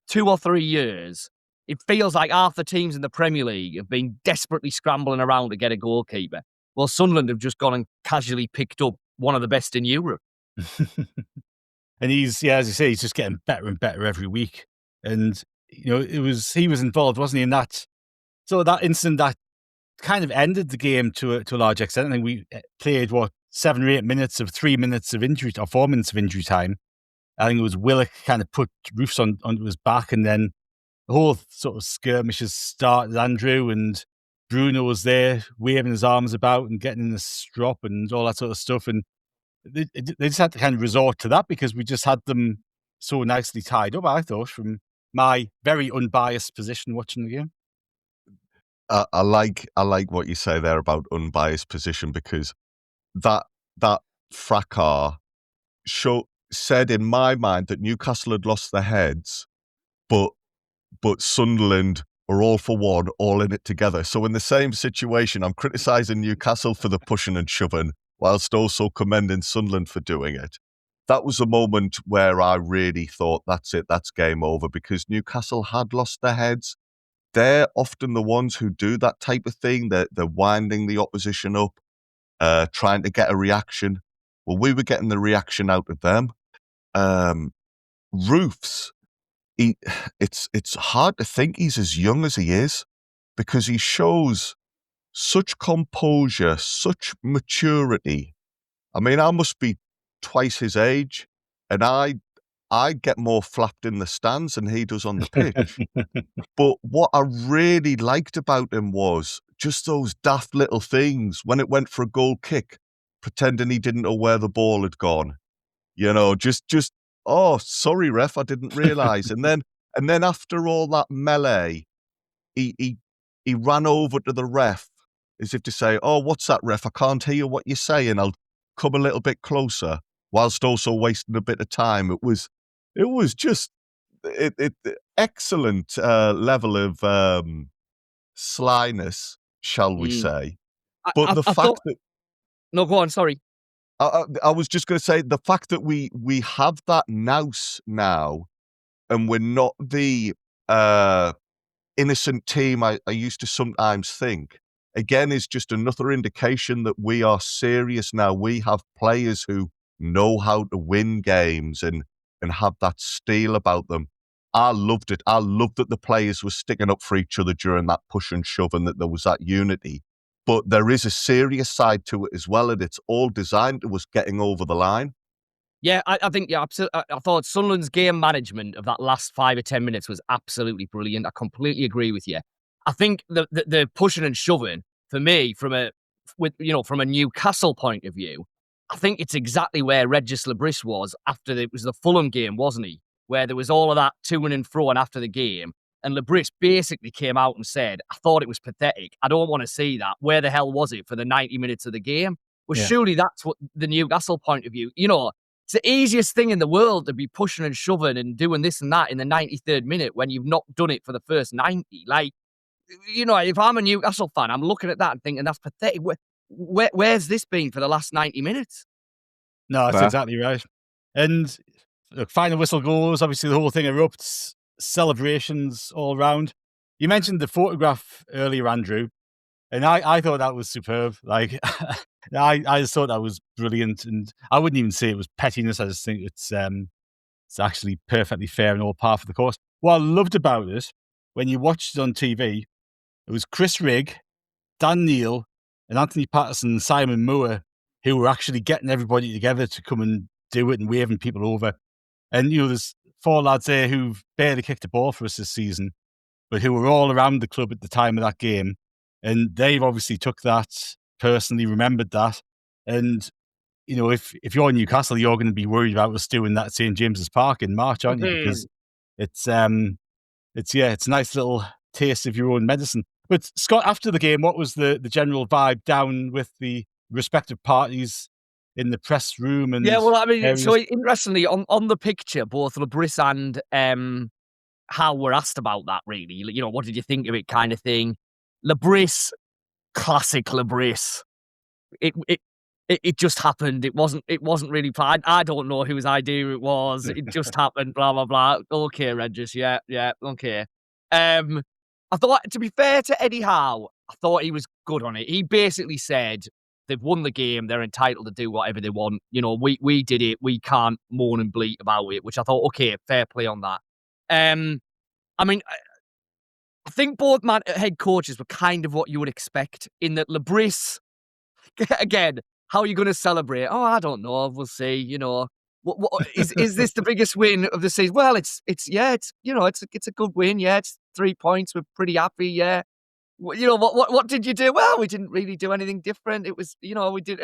2 or 3 years, it feels like half the teams in the Premier League have been desperately scrambling around to get a goalkeeper. Well, Sunderland have just gone and casually picked up one of the best in Europe.
And he's, as you say, he's just getting better and better every week. And, he was involved, wasn't he, in that? So that incident that kind of ended the game to a large extent. I think we played, 7 or 8 minutes of 3 minutes of injury, or 4 minutes of injury time. I think it was Willock kind of put Roofs onto his back, and then the whole sort of skirmishes started. Andrew and Bruno was there waving his arms about and getting in the strop and all that sort of stuff. And they just had to kind of resort to that because we just had them so nicely tied up, I thought, from my very unbiased position watching the game.
I like what you say there about unbiased position, because that fracas said in my mind that Newcastle had lost their heads, but Sunderland are all for one, all in it together. So in the same situation, I'm criticising Newcastle for the pushing and shoving, whilst also commending Sunderland for doing it. That was a moment where I really thought, that's it, that's game over, because Newcastle had lost their heads. They're often the ones who do that type of thing. They're winding the opposition up, trying to get a reaction. Well, we were getting the reaction out of them. Roofs, it's hard to think he's as young as he is, because he shows such composure, such maturity. I mean, I must be twice his age, and I get more flapped in the stands than he does on the pitch. But what I really liked about him was just those daft little things. When it went for a goal kick, pretending he didn't know where the ball had gone. You know, just oh, sorry, ref, I didn't realise. and then after all that melee, he ran over to the ref as if to say, "Oh, what's that, ref? I can't hear what you're saying. I'll come a little bit closer," whilst also wasting a bit of time. It was just excellent level of slyness, shall we say? But the fact that
no, go on. Sorry.
I was just going to say, the fact that we have that nous now, and we're not the innocent team I used to sometimes think, again, is just another indication that we are serious now. We have players who know how to win games and have that steel about them. I loved it. I loved that the players were sticking up for each other during that push and shove, and that there was that unity. But there is a serious side to it as well, and it's all designed to us getting over the line.
Yeah, I think, yeah, absolutely. I thought Sunderland's game management of that last 5 or 10 minutes was absolutely brilliant. I completely agree with you. I think the pushing and shoving, for me, from a Newcastle point of view, I think it's exactly where Regis Lebris was after it was the Fulham game, wasn't he? Where there was all of that to and fro and after the game. And Lebris basically came out and said, "I thought it was pathetic. I don't want to see that. Where the hell was it for the 90 minutes of the game?" Well, surely that's what the Newcastle point of view, it's the easiest thing in the world to be pushing and shoving and doing this and that in the 93rd minute when you've not done it for the first 90. Like, if I'm a Newcastle fan, I'm looking at that and thinking, that's pathetic. Where's this been for the last 90 minutes?
No, that's exactly right. And look, final whistle goes. Obviously, the whole thing erupts. Celebrations all around. You mentioned the photograph earlier, Andrew, and I thought that was superb. Like, I just thought that was brilliant, and I wouldn't even say it was pettiness. I just think it's actually perfectly fair and all par for the course. What I loved about it, when you watched it on TV, it was Chris Rigg, Dan Neil, and Anthony Patterson and Simon Moore who were actually getting everybody together to come and do it and waving people over. And, there's 4 lads there who've barely kicked a ball for us this season, but who were all around the club at the time of that game. And they've obviously took that personally, remembered that. And, if you're in Newcastle, you're going to be worried about us doing that at St. James's Park in March, aren't you? Because it's a nice little taste of your own medicine. But Scott, after the game, what was the general vibe down with the respective parties in the press room? And
yeah, well, I mean,
areas?
so interestingly, on the picture, both Lebris and Hal were asked about that, really. What did you think of it, kind of thing. Lebris, classic Lebris. It just happened. It wasn't really planned. I don't know whose idea it was. It just happened, blah, blah, blah. Okay, Regis, yeah, okay. I thought, to be fair to Eddie Howe, I thought he was good on it. He basically said, they've won the game, they're entitled to do whatever they want. We did it, we can't moan and bleat about it, which I thought, okay, fair play on that. I mean, I think both head coaches were kind of what you would expect, in that Lebris, again, how are you going to celebrate? Oh, I don't know, we'll see, What is this the biggest win of the season? Well, it's a good win. Yeah, it's 3 points. We're pretty happy. Yeah, what did you do? Well, we didn't really do anything different. It was, we did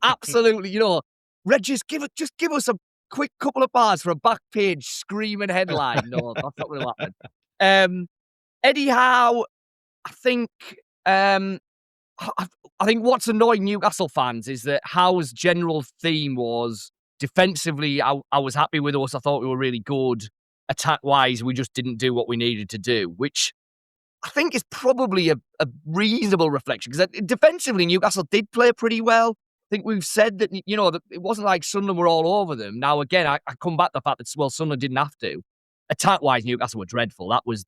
absolutely. Regis, give us a quick couple of bars for a back page screaming headline. No, that's not going to happen. Eddie Howe, I think. I think what's annoying Newcastle fans is that Howe's general theme was defensively, I was happy with us. I thought we were really good. Attack-wise, we just didn't do what we needed to do, which I think is probably a reasonable reflection, because defensively, Newcastle did play pretty well. I think we've said that, that it wasn't like Sunderland were all over them. Now, again, I come back to the fact that, well, Sunderland didn't have to. Attack-wise, Newcastle were dreadful. That was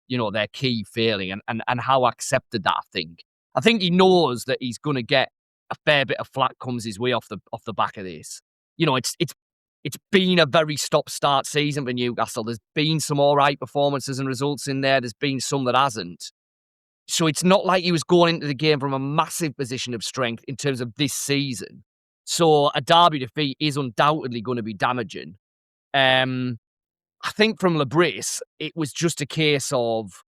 their key failing, and Howe accepted that, I think. I think he knows that he's going to get a fair bit of flack comes his way off the back of this. It's been a very stop-start season for Newcastle. There's been some all right performances and results in there. There's been some that hasn't. So it's not like he was going into the game from a massive position of strength in terms of this season. So a derby defeat is undoubtedly going to be damaging. I think from Labris, it was just a case of,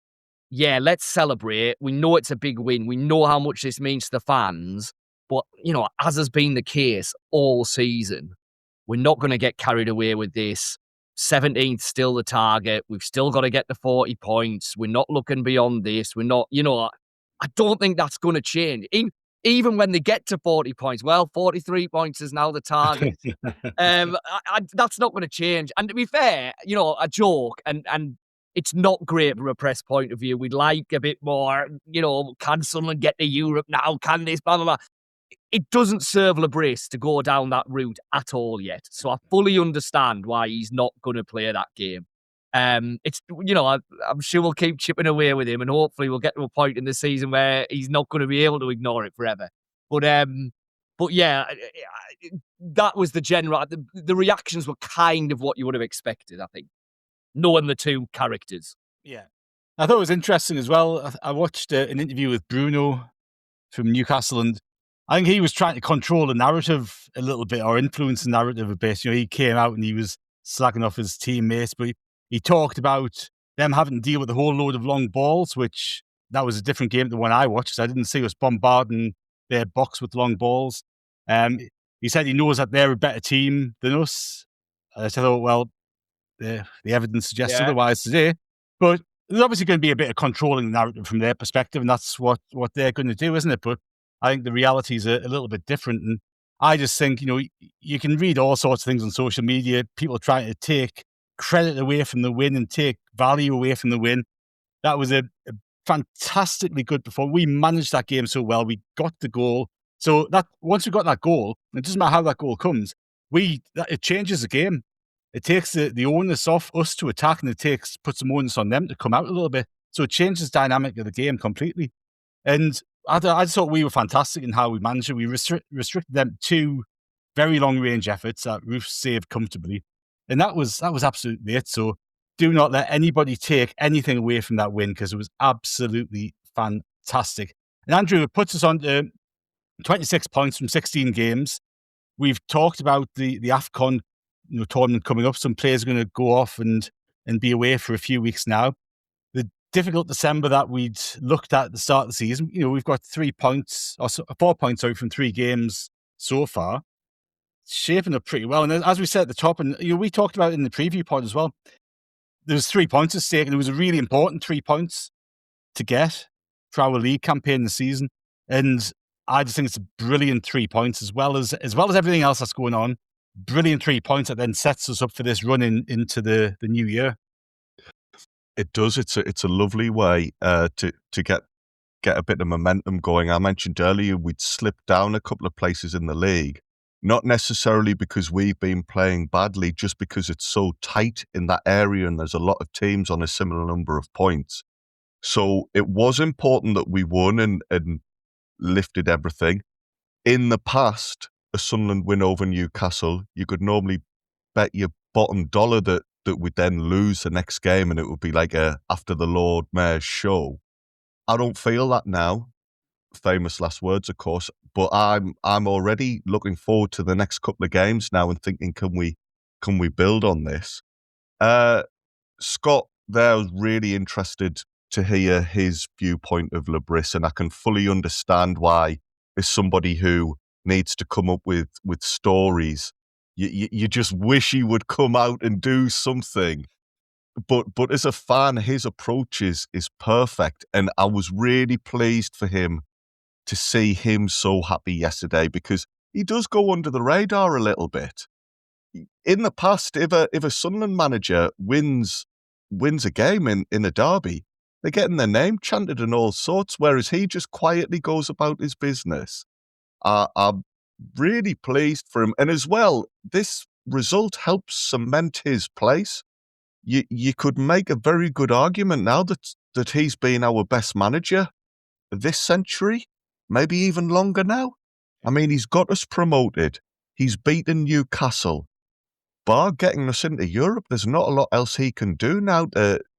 yeah, let's celebrate. We know it's a big win. We know how much this means to the fans. But, as has been the case all season, we're not going to get carried away with this. 17th still the target. We've still got to get the 40 points. We're not looking beyond this. We're not, I don't think that's going to change. Even when they get to 40 points, 43 points is now the target. That's not going to change. And to be fair, a joke, and it's not great from a press point of view. We'd like a bit more, can Sunderland get to Europe now? Can this, blah, blah, blah. It doesn't serve Labris to go down that route at all yet. So I fully understand why he's not going to play that game. It's, I'm sure we'll keep chipping away with him, and hopefully we'll get to a point in the season where he's not going to be able to ignore it forever. But yeah, that was the general. The reactions were kind of what you would have expected, I think, knowing the two characters.
Yeah. I thought it was interesting as well. I watched an interview with Bruno from Newcastle, and I think he was trying to control the narrative a little bit, or influence the narrative a bit. He came out and he was slagging off his teammates, but he talked about them having to deal with a whole load of long balls, which that was a different game than the one I watched. I didn't see us bombarding their box with long balls. He said he knows that they're a better team than us. I thought, well, the evidence suggests otherwise today. But there's obviously going to be a bit of controlling the narrative from their perspective, and that's what they're going to do, isn't it? But I think the reality is a little bit different. And I just think, you can read all sorts of things on social media, people trying to take credit away from the win and take value away from the win. That was a fantastically good performance. We managed that game so well. We got the goal. So that once we got that goal, it doesn't matter how that goal comes, it changes the game. It takes the onus off us to attack, and it puts some onus on them to come out a little bit. So it changes the dynamic of the game completely. And I just thought we were fantastic in how we managed it. We restricted them to very long-range efforts that Roof saved comfortably. And that was absolutely it. So do not let anybody take anything away from that win, because it was absolutely fantastic. And Andrew, it puts us on to 26 points from 16 games. We've talked about the AFCON tournament coming up. Some players are going to go off and be away for a few weeks now. The difficult December that we'd looked at the start of the season, we've got 4 points from 3 games so far. It's shaping up pretty well. And as we said at the top, and we talked about it in the preview pod as well, there was 3 points at stake, and it was a really important 3 points to get for our league campaign this season. And I just think it's a brilliant 3 points, as well as everything else that's going on. Brilliant 3 points that then sets us up for this run into the new year.
It does. It's a lovely way to get a bit of momentum going. I mentioned earlier we'd slipped down a couple of places in the league, not necessarily because we've been playing badly, just because it's so tight in that area and there's a lot of teams on a similar number of points. So it was important that we won and lifted everything. In the past, a Sunderland win over Newcastle, you could normally bet your bottom dollar that we'd then lose the next game, and it would be like a after the Lord Mayor's show. I don't feel that now. Famous last words, of course, but I'm already looking forward to the next couple of games now and thinking, can we build on this? Scott there was really interested to hear his viewpoint of Labris, and I can fully understand why, as somebody who needs to come up with stories, you just wish he would come out and do something. But as a fan, his approach is perfect, and I was really pleased for him to see him so happy yesterday, because he does go under the radar a little bit. In the past, if a Sunderland manager wins a game in a derby, they're getting their name chanted and all sorts, whereas he just quietly goes about his business. I'm really pleased for him. And as well, this result helps cement his place. You could make a very good argument now that he's been our best manager this century, maybe even longer now. I mean, he's got us promoted. He's beaten Newcastle. Bar getting us into Europe, there's not a lot else he can do now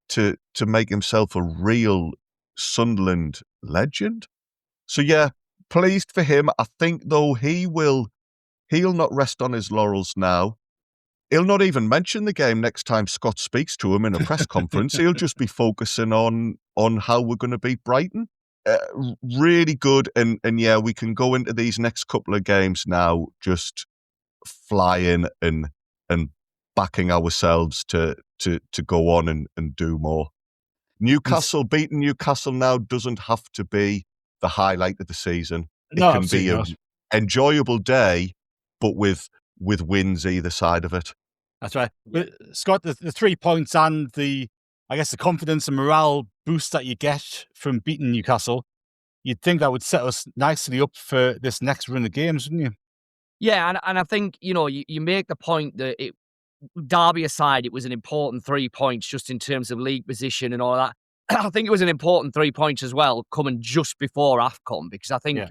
to make himself a real Sunderland legend. So yeah, pleased for him. I think though he'll not rest on his laurels now. He'll not even mention the game next time Scott speaks to him in a press conference. He'll just be focusing on how we're going to beat Brighton. Really good, and yeah, we can go into these next couple of games now just flying and backing ourselves to go on and do more. Newcastle beating Newcastle now doesn't have to be the highlight of the season. It can be an enjoyable day, but with wins either side of it.
That's right. But Scott, the 3 points and the confidence and morale boost that you get from beating Newcastle, you'd think that would set us nicely up for this next run of games, wouldn't you?
Yeah, and I think, you make the point that Derby aside, it was an important 3 points just in terms of league position and all that. I think it was an important 3 points as well coming just before AFCON, because I think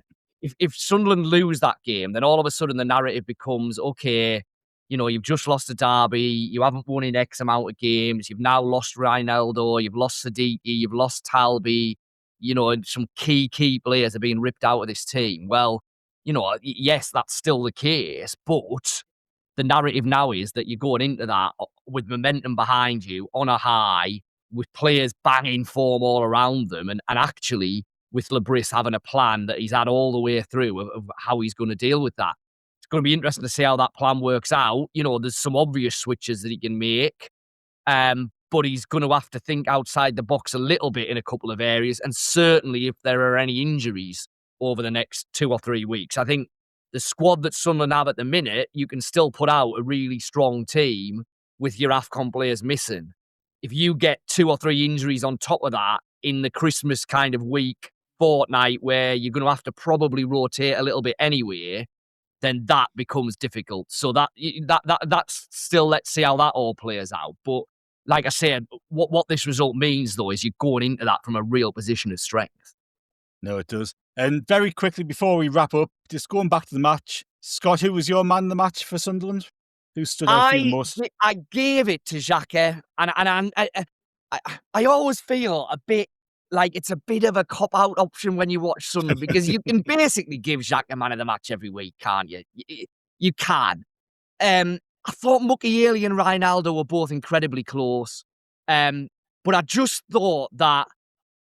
if Sunderland lose that game, then all of a sudden the narrative becomes, okay, you've just lost a derby, you haven't won in X amount of games, you've now lost Ronaldo, you've lost Siddiqui, you've lost Talby, and some key players are being ripped out of this team. Well, yes, that's still the case, but the narrative now is that you're going into that with momentum behind you, on a high, with players banging form all around them, and actually with Lebris having a plan that he's had all the way through of how he's going to deal with that. It's going to be interesting to see how that plan works out. There's some obvious switches that he can make, but he's going to have to think outside the box a little bit in a couple of areas, and certainly if there are any injuries over the next 2 or 3 weeks. I think the squad that Sunderland have at the minute, you can still put out a really strong team with your AFCON players missing. If you get 2 or 3 injuries on top of that in the Christmas kind of week, fortnight, where you're going to have to probably rotate a little bit anyway, then that becomes difficult. So that's still, let's see how that all plays out. But like I said, what this result means, though, is you're going into that from a real position of strength.
No, it does. And very quickly, before we wrap up, just going back to the match, Scott, who was your man of the match for Sunderland? Who stood out for you the most?
I gave it to Xhaka, and I always feel a bit like it's a bit of a cop-out option when you watch Sunderland, because you can basically give Xhaka man of the match every week, can't you? You can. I thought Mukiele and Ronaldo were both incredibly close, but I just thought that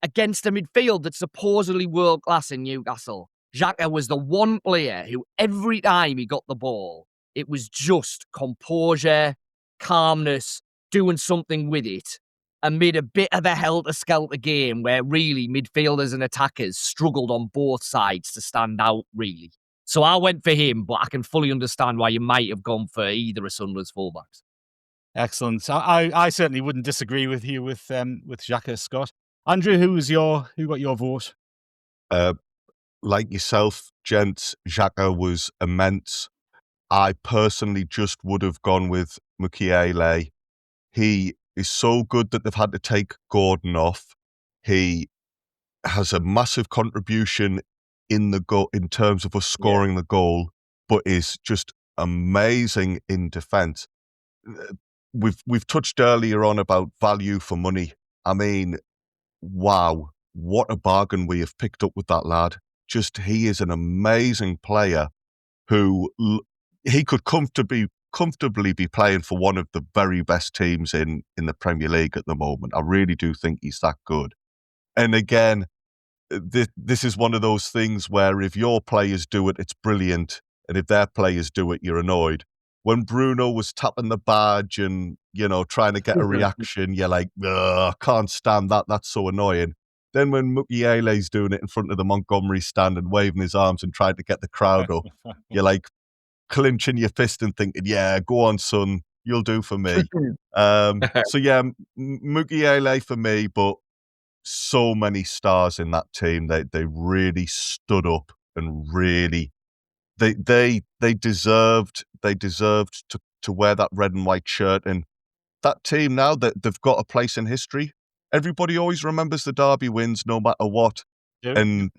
against a midfield that's supposedly world-class in Newcastle, Xhaka was the one player who every time he got the ball, it was just composure, calmness, doing something with it, amid a bit of a helter-skelter game where really midfielders and attackers struggled on both sides to stand out, really. So I went for him, but I can fully understand why you might have gone for either of Sunderland's fullbacks.
Excellent. I certainly wouldn't disagree with you with Xhaka, Scott. Andrew, who got your vote?
Like yourself, gents, Xhaka was immense. I personally just would have gone with Mukiele. He is so good that they've had to take Gordon off. He has a massive contribution in the goal in terms of us scoring the goal, but is just amazing in defence. We've touched earlier on about value for money. I mean, wow, what a bargain we have picked up with that lad. He is an amazing player who he could comfortably be playing for one of the very best teams in the Premier League at the moment. I really do think he's that good. And again, this is one of those things where if your players do it, it's brilliant. And if their players do it, you're annoyed. When Bruno was tapping the badge and, trying to get a reaction, you're like, I can't stand that. That's so annoying. Then when Mukiele's doing it in front of the Montgomery stand and waving his arms and trying to get the crowd up, you're like clenching your fist and thinking, yeah, go on, son, you'll do for me. So yeah, Mukiele for me, but so many stars in that team. They really stood up and really they deserved to wear that red and white shirt. And that team now, that they've got a place in history. Everybody always remembers the Derby wins no matter what.
Yep.
And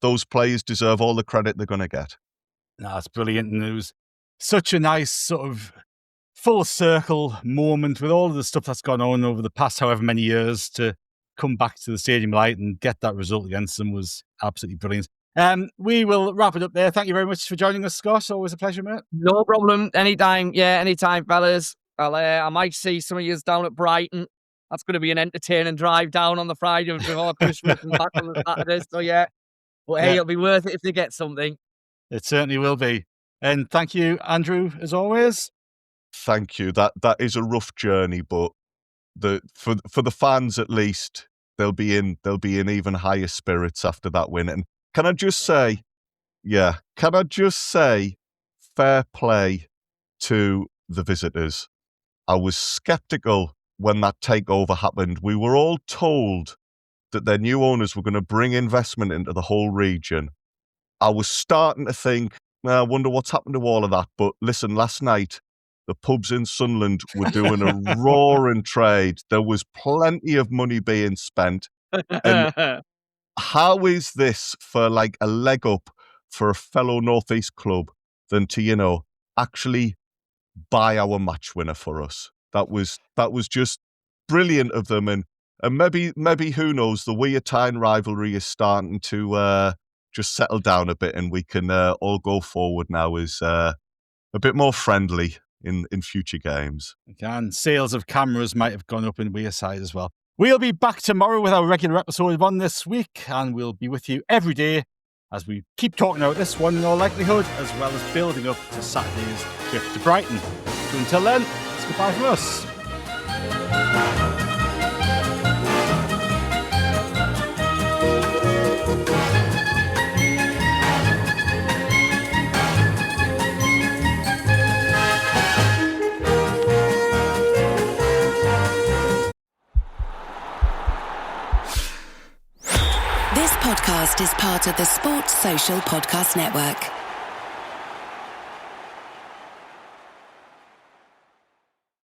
those players deserve all the credit they're going to get.
No, it's brilliant news. Such a nice sort of full circle moment with all of the stuff that's gone on over the past however many years to come back to the Stadium Light and get that result against them was absolutely brilliant. We will wrap it up there. Thank you very much for joining us, Scott. Always a pleasure, mate.
No problem. Anytime. Yeah, anytime, fellas. I might see some of you down at Brighton. That's going to be an entertaining drive down on the Friday before Christmas and back on the Saturday. So yeah, but hey, it'll be worth it if they get something.
It certainly will be. And thank you, Andrew, as always.
Thank you. That is a rough journey, but for the fans at least, they'll be in even higher spirits after that win. And can I just say, fair play to the visitors. I was skeptical when that takeover happened. We were all told that their new owners were going to bring investment into the whole region. I was starting to think, I wonder what's happened to all of that. But listen, last night, the pubs in Sunderland were doing a roaring trade. There was plenty of money being spent. And how is this for like a leg up for a fellow Northeast club than to, actually buy our match winner for us? That was just brilliant of them. And maybe who knows, the Weir-Tyne rivalry is starting to just settle down a bit, and we can all go forward now as a bit more friendly in future games.
Again, sales of cameras might have gone up in Wearside as well. We'll be back tomorrow with our regular episode of On This Week, and we'll be with you every day as we keep talking about this one in all likelihood, as well as building up to Saturday's trip to Brighton. So until then, it's goodbye from us.
This podcast is part of the Sports Social Podcast Network.